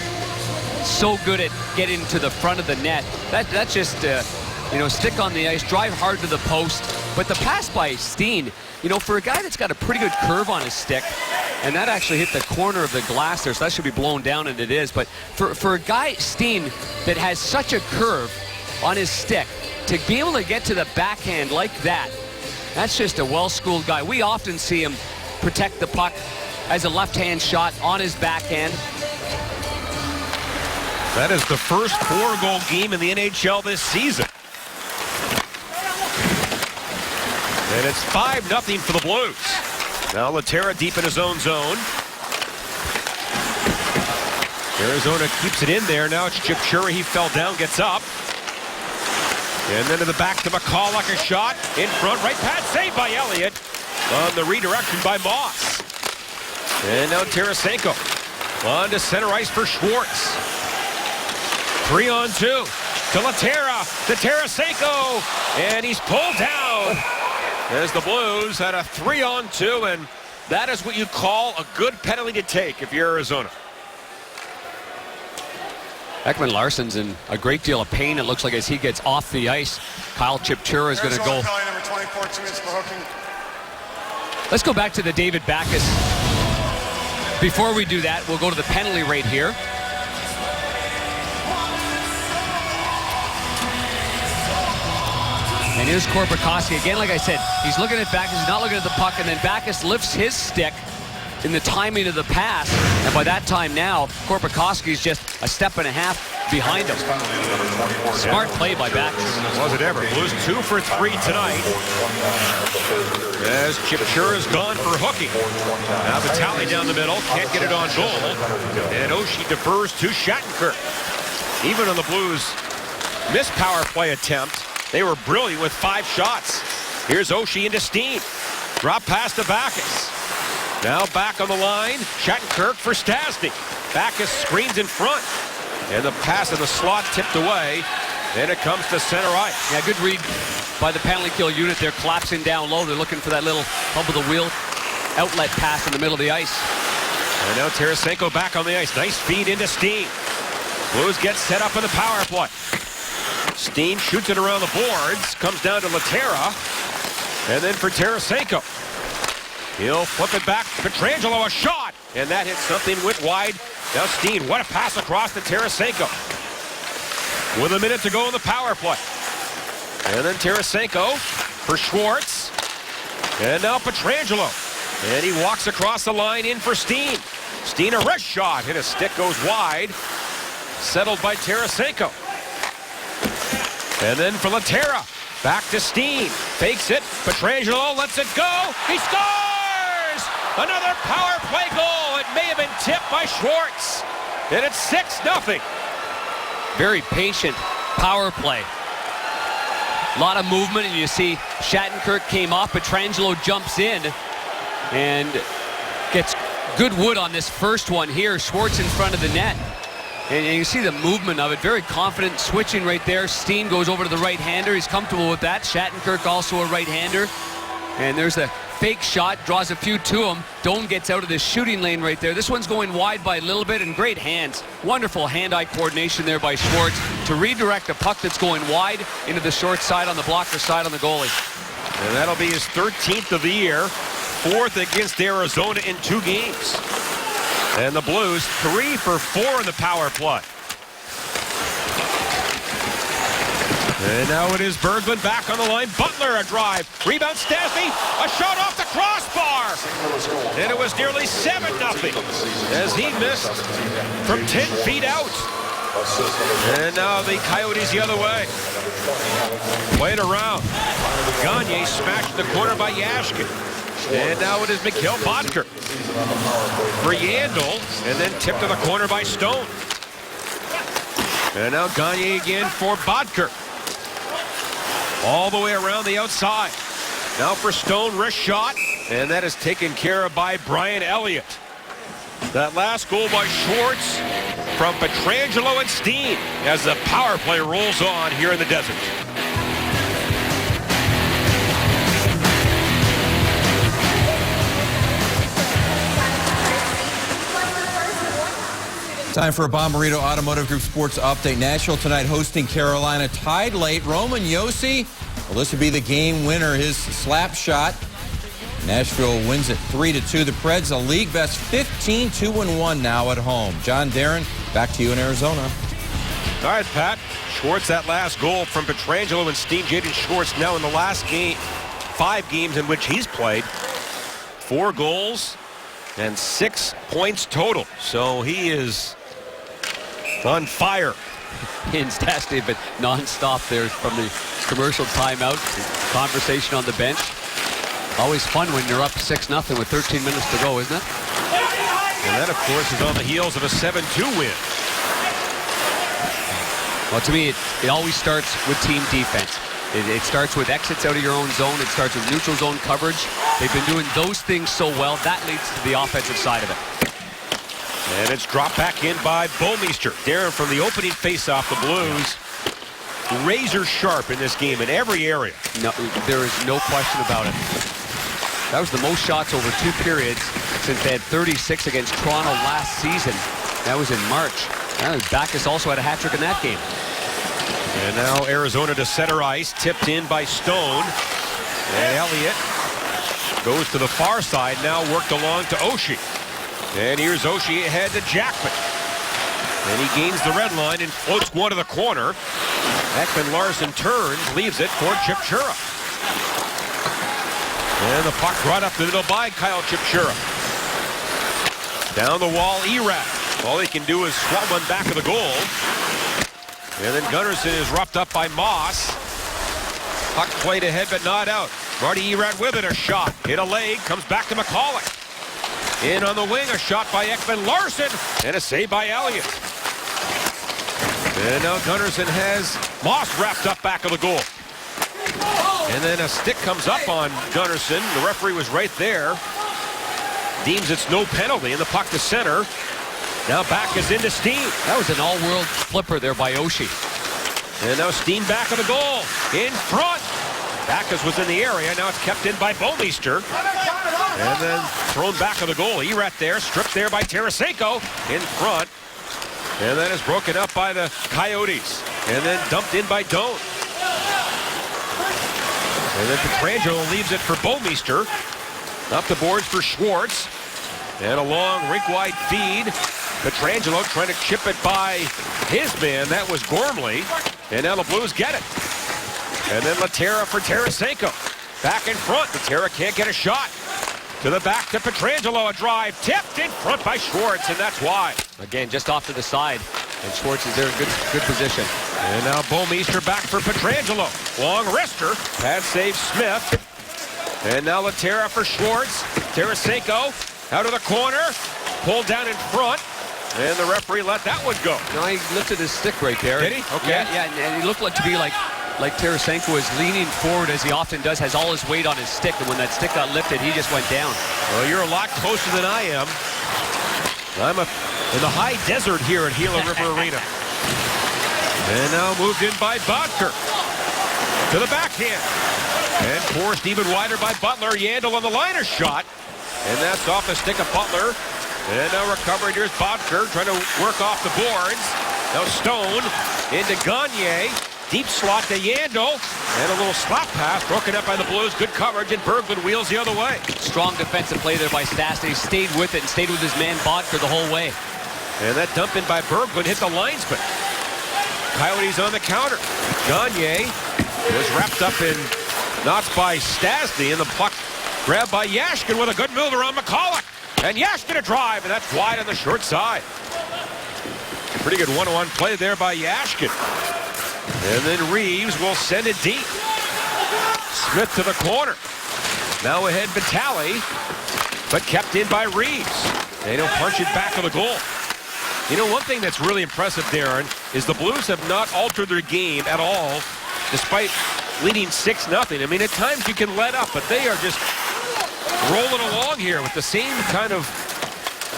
So good at getting to the front of the net. That's just, stick on the ice, drive hard to the post. But the pass by Steen, for a guy that's got a pretty good curve on his stick, and that actually hit the corner of the glass there, so that should be blown down, and it is. But for a guy, Steen, that has such a curve on his stick, to be able to get to the backhand like that, that's just a well-schooled guy. We often see him protect the puck as a left-hand shot on his backhand. That is the first 4-goal game in the NHL this season. And it's 5-0 for the Blues. Now Laterra deep in his own zone. Arizona keeps it in there. Now it's Chip Chura. He fell down, gets up. And then to the back to McCulloch, a shot in front. Right pad saved by Elliott on the redirection by Moss. And now Tarasenko on to center ice for Schwartz. 3-on-2 to Laterra, to Tarasenko, and he's pulled down as the Blues had a 3-on-2, and that is what you call a good penalty to take if you're Arizona. Ekman Larsson's in a great deal of pain, it looks like, as he gets off the ice. Kyle Chipchura is going to go. Number 24, 2 minutes for hooking. Let's go back to the David Backes. Before we do that, we'll go to the penalty rate here. And here's Korpikoski. Again, like I said, he's looking at Backes, he's not looking at the puck, and then Backes lifts his stick in the timing of the pass. And by that time now, Korpikoski's just a step and a half behind him. Smart play by Backes. Was it ever? Blues 2 for 3 tonight. As Chipchura's gone for hooking. Now Vitale down the middle, can't get it on goal. And Oshie defers to Shattenkirk. Even on the Blues' missed power play attempt, they were brilliant with 5 shots. Here's Oshie into Steen. Drop pass to Backes. Now back on the line, Shattenkirk for Stastny. Backes screens in front. And the pass in the slot tipped away. Then it comes to center ice. Yeah, good read by the penalty kill unit. They're collapsing down low. They're looking for that little hub of the wheel outlet pass in the middle of the ice. And now Tarasenko back on the ice. Nice feed into Steen. Blues get set up in the power play. Steen shoots it around the boards. Comes down to Laterra. And then for Tarasenko. He'll flip it back. Pietrangelo, a shot. And that hits something, went wide. Now Steen, what a pass across to Tarasenko. With a minute to go in the power play. And then Tarasenko for Schwartz. And now Pietrangelo. And he walks across the line in for Steen. Steen, a wrist shot. Hit a stick, goes wide. Settled by Tarasenko. And then for Laterra. Back to Steen. Fakes it. Pietrangelo lets it go. He scores! Another power play goal. It may have been tipped by Schwartz. And it's 6-0. Very patient power play. A lot of movement, and you see Shattenkirk came off. Pietrangelo jumps in and gets good wood on this first one here. Schwartz in front of the net. And you see the movement of it. Very confident switching right there. Steen goes over to the right-hander. He's comfortable with that. Shattenkirk also a right-hander. And there's a fake shot, draws a few to him. Doan gets out of the shooting lane right there. This one's going wide by a little bit, and great hands. Wonderful hand-eye coordination there by Schwartz to redirect a puck that's going wide into the short side on the blocker side on the goalie. And that'll be his 13th of the year, 4th against Arizona in 2 games. And the Blues 3 for 4 in the power play. And now it is Berglund back on the line. Butler a drive. Rebound Stastny. A shot off the crossbar. And it was nearly 7-0 as he missed from 10 feet out. And now the Coyotes the other way. Played around. Gagne smashed in the corner by Yashkin. And now it is Mikhail Bodker for Yandel. And then tipped to the corner by Stone. And now Gagne again for Bodker. All the way around the outside. Now for Stone, wrist shot. And that is taken care of by Brian Elliott. That last goal by Schwartz from Pietrangelo and Steen as the power play rolls on here in the desert. Time for a Bommarito Automotive Group Sports Update. Nashville tonight hosting Carolina. Tied late. Roman Josi, well, this would be the game winner. His slap shot. Nashville wins it 3-2. The Preds, a league best 15-2-1 now at home. John Darren, back to you in Arizona. All right, Pat. Schwartz, that last goal from Pietrangelo and Steen. Jaden Schwartz now in the last game, 5 games in which he's played. 4 goals and 6 points total. So he is on fire. In Stastny, but non-stop there from the commercial timeout. Conversation on the bench. Always fun when you're up 6-0 with 13 minutes to go, isn't it? And that, of course, is on the heels of a 7-2 win. Well, to me, it always starts with team defense. It starts with exits out of your own zone. It starts with neutral zone coverage. They've been doing those things so well. That leads to the offensive side of it. And it's dropped back in by Bouwmeester. Darren, from the opening faceoff, the Blues razor sharp in this game in every area. No, there is no question about it. That was the most shots over 2 periods since they had 36 against Toronto last season. That was in March. Backes also had a hat trick in that game. And now Arizona to center ice, tipped in by Stone. And Elliott goes to the far side, now worked along to Oshie. And here's Oshie ahead to Jackman. And he gains the red line and floats one to the corner. Ekman-Larsson turns, leaves it for Chipchura. And the puck brought up the middle by Kyle Chipchura. Down the wall, Erat. All he can do is swat one back of the goal. And then Gunnarsson is roughed up by Moss. Puck played ahead but not out. Marty Erat with it, a shot. Hit a leg, comes back to McCauley. In on the wing, a shot by Ekman-Larsson, and a save by Elliott. And now Gunnarsson has Moss wrapped up back of the goal. And then a stick comes up on Gunnarsson. The referee was right there. Deems it's no penalty, and the puck to center. Now back is into Steen. That was an all-world flipper there by Oshie. And now Steen back of the goal. In front. Backes was in the area. Now it's kept in by Bouwmeester. And then thrown back of the goal. Erat there. Stripped there by Tarasenko. In front. And then is broken up by the Coyotes. And then dumped in by Doan. And then Pietrangelo leaves it for Bouwmeester. Up the boards for Schwartz. And a long rink-wide feed. Pietrangelo trying to chip it by his man. That was Gormley. And now the Blues get it. And then Laterra for Tarasenko. Back in front. Laterra can't get a shot. To the back to Pietrangelo. A drive tipped in front by Schwartz. And that's why. Again, just off to the side. And Schwartz is there in good position. And now Bouwmeester back for Pietrangelo. Long wrister. Pad save Smith. And now Laterra for Schwartz. Tarasenko out of the corner. Pulled down in front. And the referee let that one go. No, he lifted his stick right there. Did he? Okay. Yeah, and he looked like to be like Tarasenko is leaning forward as he often does, has all his weight on his stick, and when that stick got lifted, he just went down. Well, you're a lot closer than I am. I'm in the high desert here at Gila River Arena. And now moved in by Bodker. To the backhand. And forced even wider by Butler. Yandle on the liner shot. And that's off the stick of Butler. And now recovering. Here's Bodker trying to work off the boards. Now Stone into Gagne. Deep slot to Yandle. And a little slap pass broken up by the Blues. Good coverage, and Berglund wheels the other way. Strong defensive play there by Stastny. Stayed with it and stayed with his man Bodker the whole way. And that dump in by Berglund hit the linesman. Coyotes on the counter. Gagne was wrapped up in knots by Stastny, and the puck grabbed by Yashkin with a good move around McCulloch. And Yashkin a drive, and that's wide on the short side. Pretty good one-on-one play there by Yashkin. And then Reeves will send it deep. Smith to the corner. Now ahead Vitale, but kept in by Reeves. They don't punch it back to the goal. You know, one thing that's really impressive, Darren, is the Blues have not altered their game at all, despite leading 6-0. I mean, at times you can let up, but they are just rolling along here with the same kind of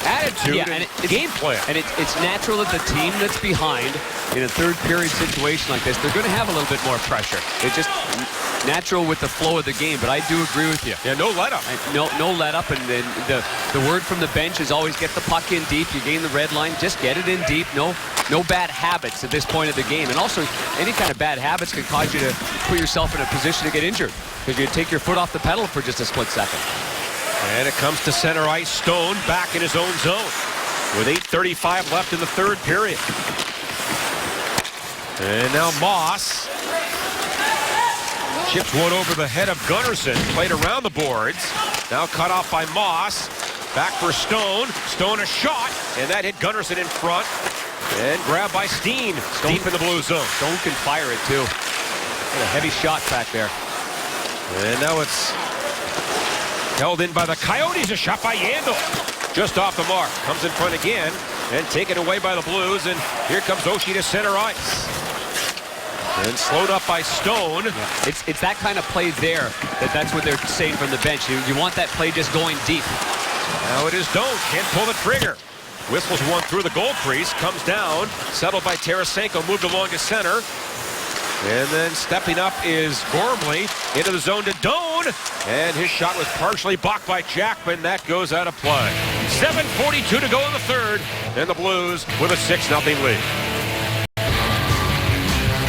attitude and game plan. And it's natural that the team that's behind in a third period situation like this, they're going to have a little bit more pressure. It's just natural with the flow of the game, but I do agree with you. Yeah, no let up. No let up, and then the word from the bench is always get the puck in deep. You gain the red line, just get it in deep. No bad habits at this point of the game. And also, any kind of bad habits can cause you to put yourself in a position to get injured because you take your foot off the pedal for just a split second. And it comes to center ice. Stone back in his own zone with 8:35 left in the third period. And now Moss chips one over the head of Gunnarsson. Played around the boards. Now cut off by Moss. Back for Stone. Stone a shot, and that hit Gunnarsson in front. And grabbed by Steen. Deep in the blue zone. Stone can fire it too. What a heavy shot back there. And now it's held in by the Coyotes. A shot by Yandle. Just off the mark. Comes in front again and taken away by the Blues. And here comes Oshie to center ice. And slowed up by Stone. Yeah. It's that kind of play there that's what they're saying from the bench. You want that play just going deep. Now it is Doan. Can't pull the trigger. Whistles one through the goal crease. Comes down. Settled by Tarasenko. Moved along to center. And then stepping up is Gormley into the zone to Doan. And his shot was partially blocked by Jackman. That goes out of play. 7:42 to go in the third. And the Blues with a 6-0 lead.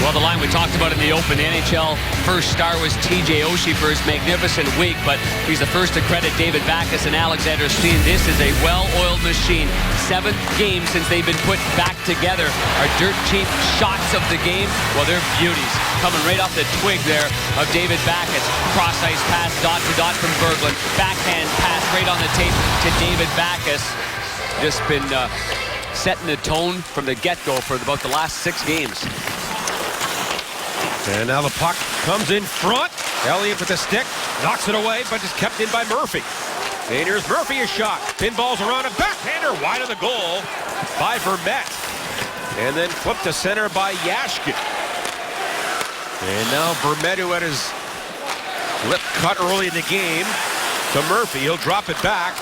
Well, the line we talked about in the Open, the NHL first star was TJ Oshie for his magnificent week, but he's the first to credit David Backes and Alexander Steen. This is a well-oiled machine. 7th game since they've been put back together. Our dirt cheap shots of the game, well, they're beauties. Coming right off the twig there of David Backes. Cross-ice pass, dot-to-dot from Berglund. Backhand pass right on the tape to David Backes. Just been setting the tone from the get-go for about the last 6 games. And now the puck comes in front. Elliott with the stick, knocks it away, but is kept in by Murphy. And here's Murphy a shot. Pinballs around a backhander wide of the goal by Vermette. And then flipped to center by Yashkin. And now Vermette, who had his lip cut early in the game, to Murphy. He'll drop it back.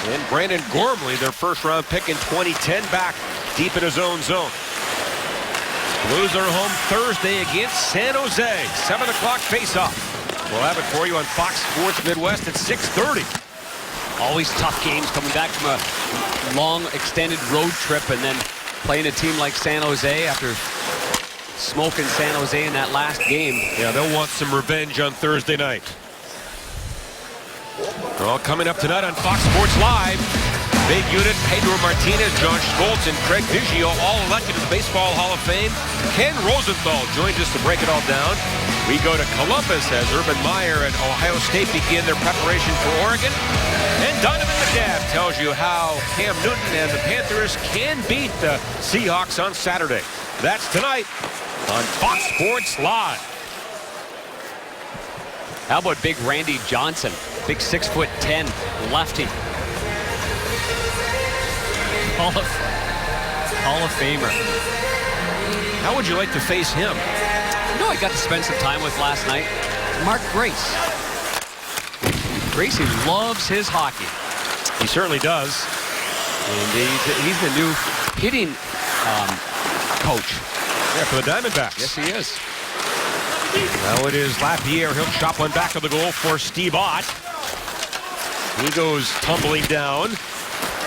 And Brandon Gormley, their first round pick in 2010, back deep in his own zone. Blues are home Thursday against San Jose. 7 o'clock face-off. We'll have it for you on Fox Sports Midwest at 6:30. Always tough games coming back from a long, extended road trip and then playing a team like San Jose after smoking San Jose in that last game. Yeah, they'll want some revenge on Thursday night. All coming up tonight on Fox Sports Live. Big unit, Pedro Martinez, John Schultz, and Craig Biggio, all elected to the Baseball Hall of Fame. Ken Rosenthal joins us to break it all down. We go to Columbus as Urban Meyer and Ohio State begin their preparation for Oregon. And Donovan McNabb tells you how Cam Newton and the Panthers can beat the Seahawks on Saturday. That's tonight on Fox Sports Live. How about big Randy Johnson? Big 6'10" lefty. Hall of Famer. How would you like to face him? You know, I got to spend some time with last night. Mark Grace. Gracie loves his hockey. He certainly does. And he's the new hitting coach. Yeah, for the Diamondbacks. Yes, he is. Now it is Lapierre. He'll chop one back to the goal for Steve Ott. He goes tumbling down.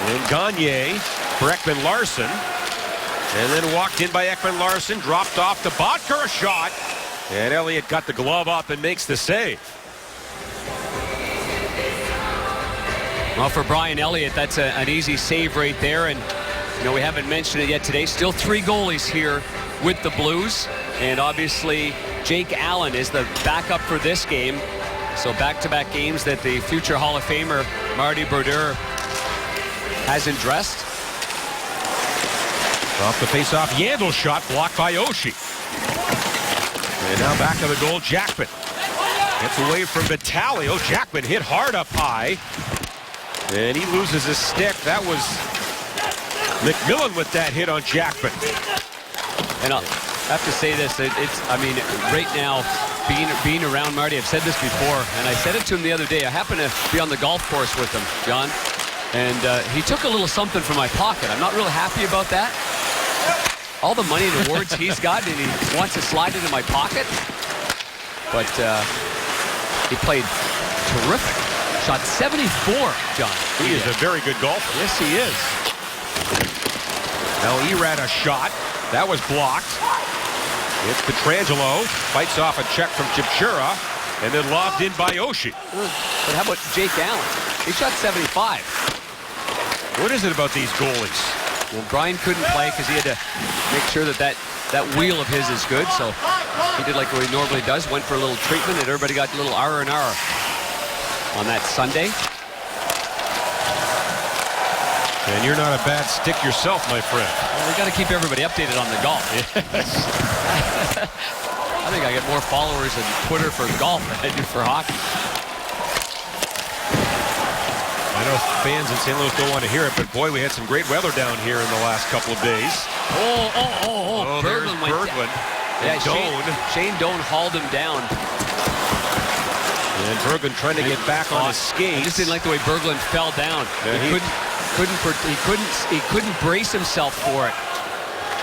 And Gagne for Ekman Larsson. And then walked in by Ekman Larsson. Dropped off to Bottker, a shot. And Elliott got the glove up and makes the save. Well, for Brian Elliott, that's an easy save right there. And, you know, we haven't mentioned it yet today. Still 3 goalies here with the Blues. And obviously, Jake Allen is the backup for this game. So back-to-back games that the future Hall of Famer, Marty Brodeur, hasn't dressed. Off the face-off, Yandel shot blocked by Oshie. And now back of the goal, Jackman. Gets away from Vitale. Oh, Jackman hit hard up high. And he loses his stick. That was McMillan with that hit on Jackman. And I'll have to say this, I mean, right now, being around Marty, I've said this before, and I said it to him the other day. I happened to be on the golf course with him, John, and he took a little something from my pocket. I'm not really happy about that. All the money and awards he's got, and he wants to slide it in my pocket. But he played terrific. Shot 74, John. He is a very good golfer. Yes, he is. Now Erad a shot. That was blocked. It's Pietrangelo. Fights off a check from Chipchura. And then lobbed in by Oshie. But how about Jake Allen? He shot 75. What is it about these goalies? Well, Brian couldn't play because he had to make sure that wheel of his is good. So he did like what he normally does. Went for a little treatment, and everybody got a little R&R on that Sunday. And you're not a bad stick yourself, my friend. Well, we got to keep everybody updated on the golf. Yes. I think I get more followers on Twitter for golf than I do for hockey. I know fans in St. Louis don't want to hear it, but boy, we had some great weather down here in the last couple of days. Oh, Berglund went Berglund. Yeah, Doan. Shane Doan hauled him down. And Berglund trying to get back on his skates. I just didn't like the way Berglund fell down. Yeah, he couldn't brace himself for it.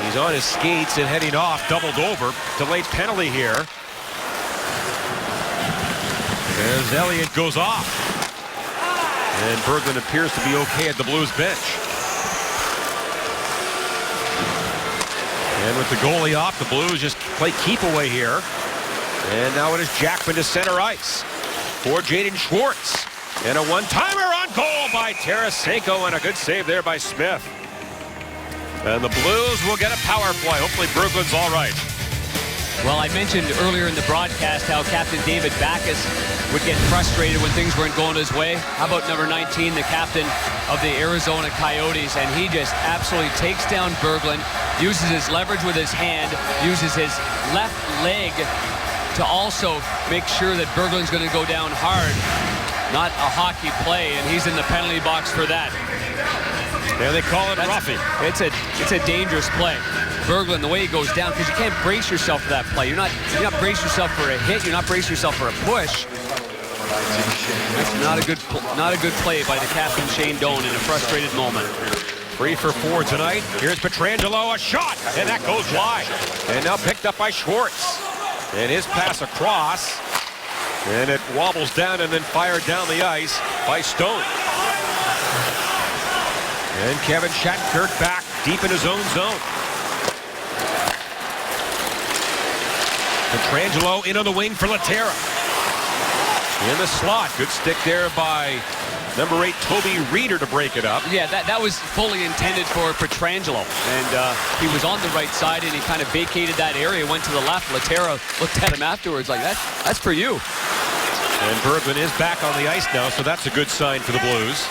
He's on his skates and heading off, doubled over. Delayed penalty here. As Elliott goes off. And Berglund appears to be okay at the Blues bench. And with the goalie off, the Blues just play keep away here. And now it is Jackman to center ice for Jaden Schwartz. And a one-timer on goal by Tarasenko, and a good save there by Smith. And the Blues will get a power play. Hopefully Berglund's all right. Well, I mentioned earlier in the broadcast how Captain David Backes would get frustrated when things weren't going his way. How about number 19, the captain of the Arizona Coyotes? And he just absolutely takes down Berglund, uses his leverage with his hand, uses his left leg to also make sure that Berglund's going to go down hard. Not a hockey play, and he's in the penalty box for that. Yeah, they call it roughing. It's a dangerous play. Berglund, the way he goes down, because you can't brace yourself for that play. You're not brace yourself for a hit. You're not brace yourself for a push. That's not a good play by the captain Shane Doan in a frustrated moment. 3 for 4 tonight. Here's Pietrangelo, a shot, and that goes wide. And now picked up by Schwartz. And his pass across, and it wobbles down and then fired down the ice by Stone. And Kevin Shattenkirk back deep in his own zone. Pietrangelo in on the wing for Laterra. In the slot. Good stick there by number 8, Toby Reeder, to break it up. Yeah, that was fully intended for Pietrangelo. And he was on the right side, and he kind of vacated that area, went to the left. Laterra looked at him afterwards like, that's for you. And Berglund is back on the ice now, so that's a good sign for the Blues.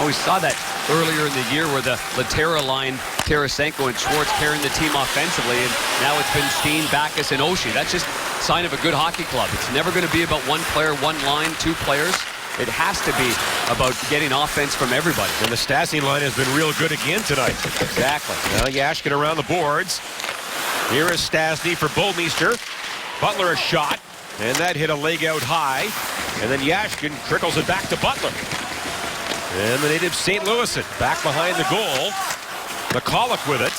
Oh, we saw that earlier in the year where the Laterra line, Tarasenko and Schwartz carrying the team offensively, and now it's been Steen, Backes, and Oshie. That's just a sign of a good hockey club. It's never going to be about one player, one line, two players. It has to be about getting offense from everybody. And the Stastny line has been real good again tonight. Exactly. Now Yashkin around the boards. Here is Stastny for Bouwmeester. Butler a shot, and that hit a leg out high. And then Yashkin trickles it back to Butler. And the native St. Louisan back behind the goal. McCulloch with it.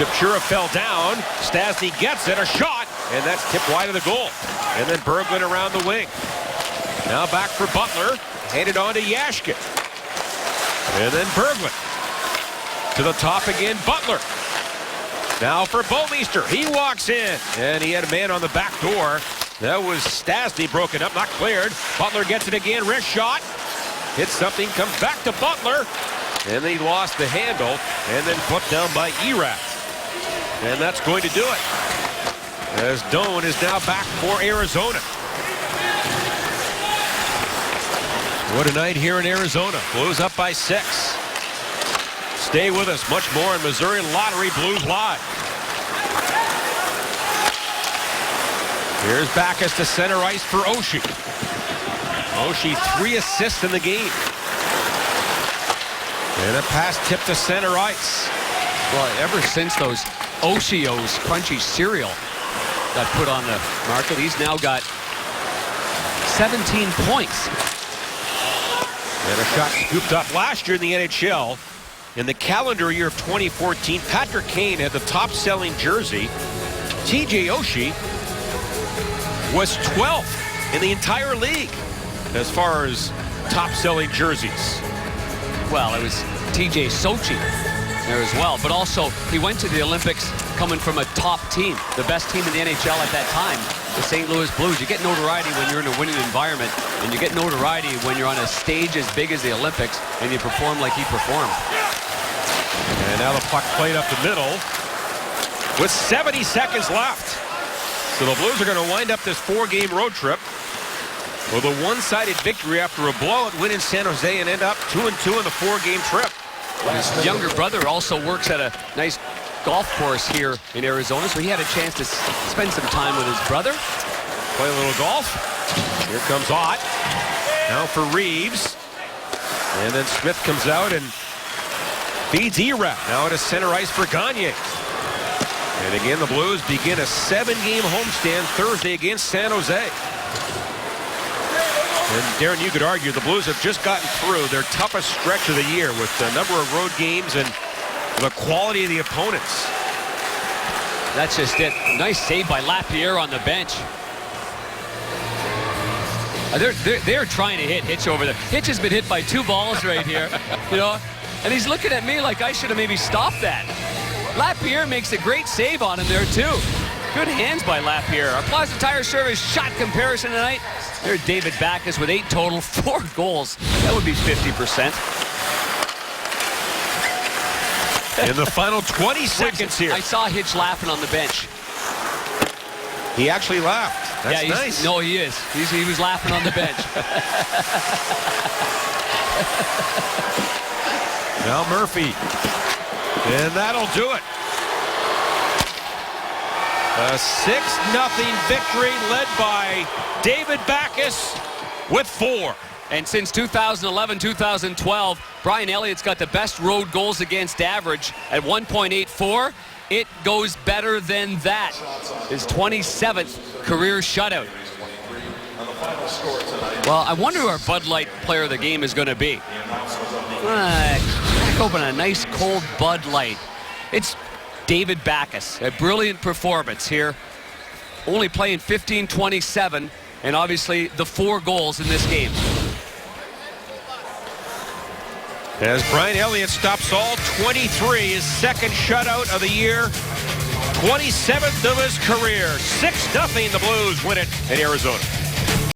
Shapchura fell down. Stastny gets it, a shot, and that's tipped wide of the goal. And then Berglund around the wing. Now back for Butler. Handed on to Yashkin. And then Berglund. To the top again, Butler. Now for Bouwmeester. He walks in, and he had a man on the back door. That was Stastny, broken up, not cleared. Butler gets it again, wrist shot. Hits something, comes back to Butler. And then he lost the handle, and then put down by Erat. And that's going to do it. As Doan is now back for Arizona. What a night here in Arizona. Blues up by 6. Stay with us. Much more on Missouri Lottery Blues Live. Here's Backes to center ice for Oshie. Oshie 3 assists in the game. And a pass tip to center ice. Well, ever since those Oshio's crunchy cereal got put on the market, he's now got 17 points. And a shot scooped up last year in the NHL. In the calendar year of 2014, Patrick Kane had the top-selling jersey. TJ Oshie was 12th in the entire league as far as top-selling jerseys. Well, it was TJ Sochi there as well. But also, he went to the Olympics coming from a top team, the best team in the NHL at that time, the St. Louis Blues. You get notoriety when you're in a winning environment, and you get notoriety when you're on a stage as big as the Olympics, and you perform like he performed. And now the puck played up the middle with 70 seconds left. So the Blues are going to wind up this 4-game road trip with a one-sided victory after a blowout win in San Jose and end up 2-2 in the 4-game trip. His younger brother also works at a nice golf course here in Arizona, so he had a chance to spend some time with his brother. Play a little golf. Here comes Ott. Now for Reeves. And then Smith comes out and feeds Erat. Now at a center ice for Gagne. And again, the Blues begin a 7-game homestand Thursday against San Jose. And Darren, you could argue the Blues have just gotten through their toughest stretch of the year with the number of road games and the quality of the opponents. That's just it. Nice save by Lapierre on the bench. They're trying to hit Hitch over there. Hitch has been hit by 2 balls right here, you know, and he's looking at me like I should have maybe stopped that. Lapierre makes a great save on him there too. Good hands by Lapierre. Our Plaza Tire Service shot comparison tonight. There's David Backes with 8 total, 4 goals. That would be 50%. In the final 20 seconds here. I saw Hitch laughing on the bench. He actually laughed. That's nice. No, he is. He was laughing on the bench. Now Murphy. And that'll do it. A 6-0 victory led by David Backes with 4. And since 2011-2012, Brian Elliott's got the best road goals against average at 1.84. It goes better than that. His 27th career shutout. Well, I wonder who our Bud Light player of the game is going to be. Crack open a nice cold Bud Light. It's David Backes. A brilliant performance here. Only playing 15-27, and obviously the 4 goals in this game. As Brian Elliott stops all 23, his second shutout of the year, 27th of his career. 6-0 the Blues win it in Arizona.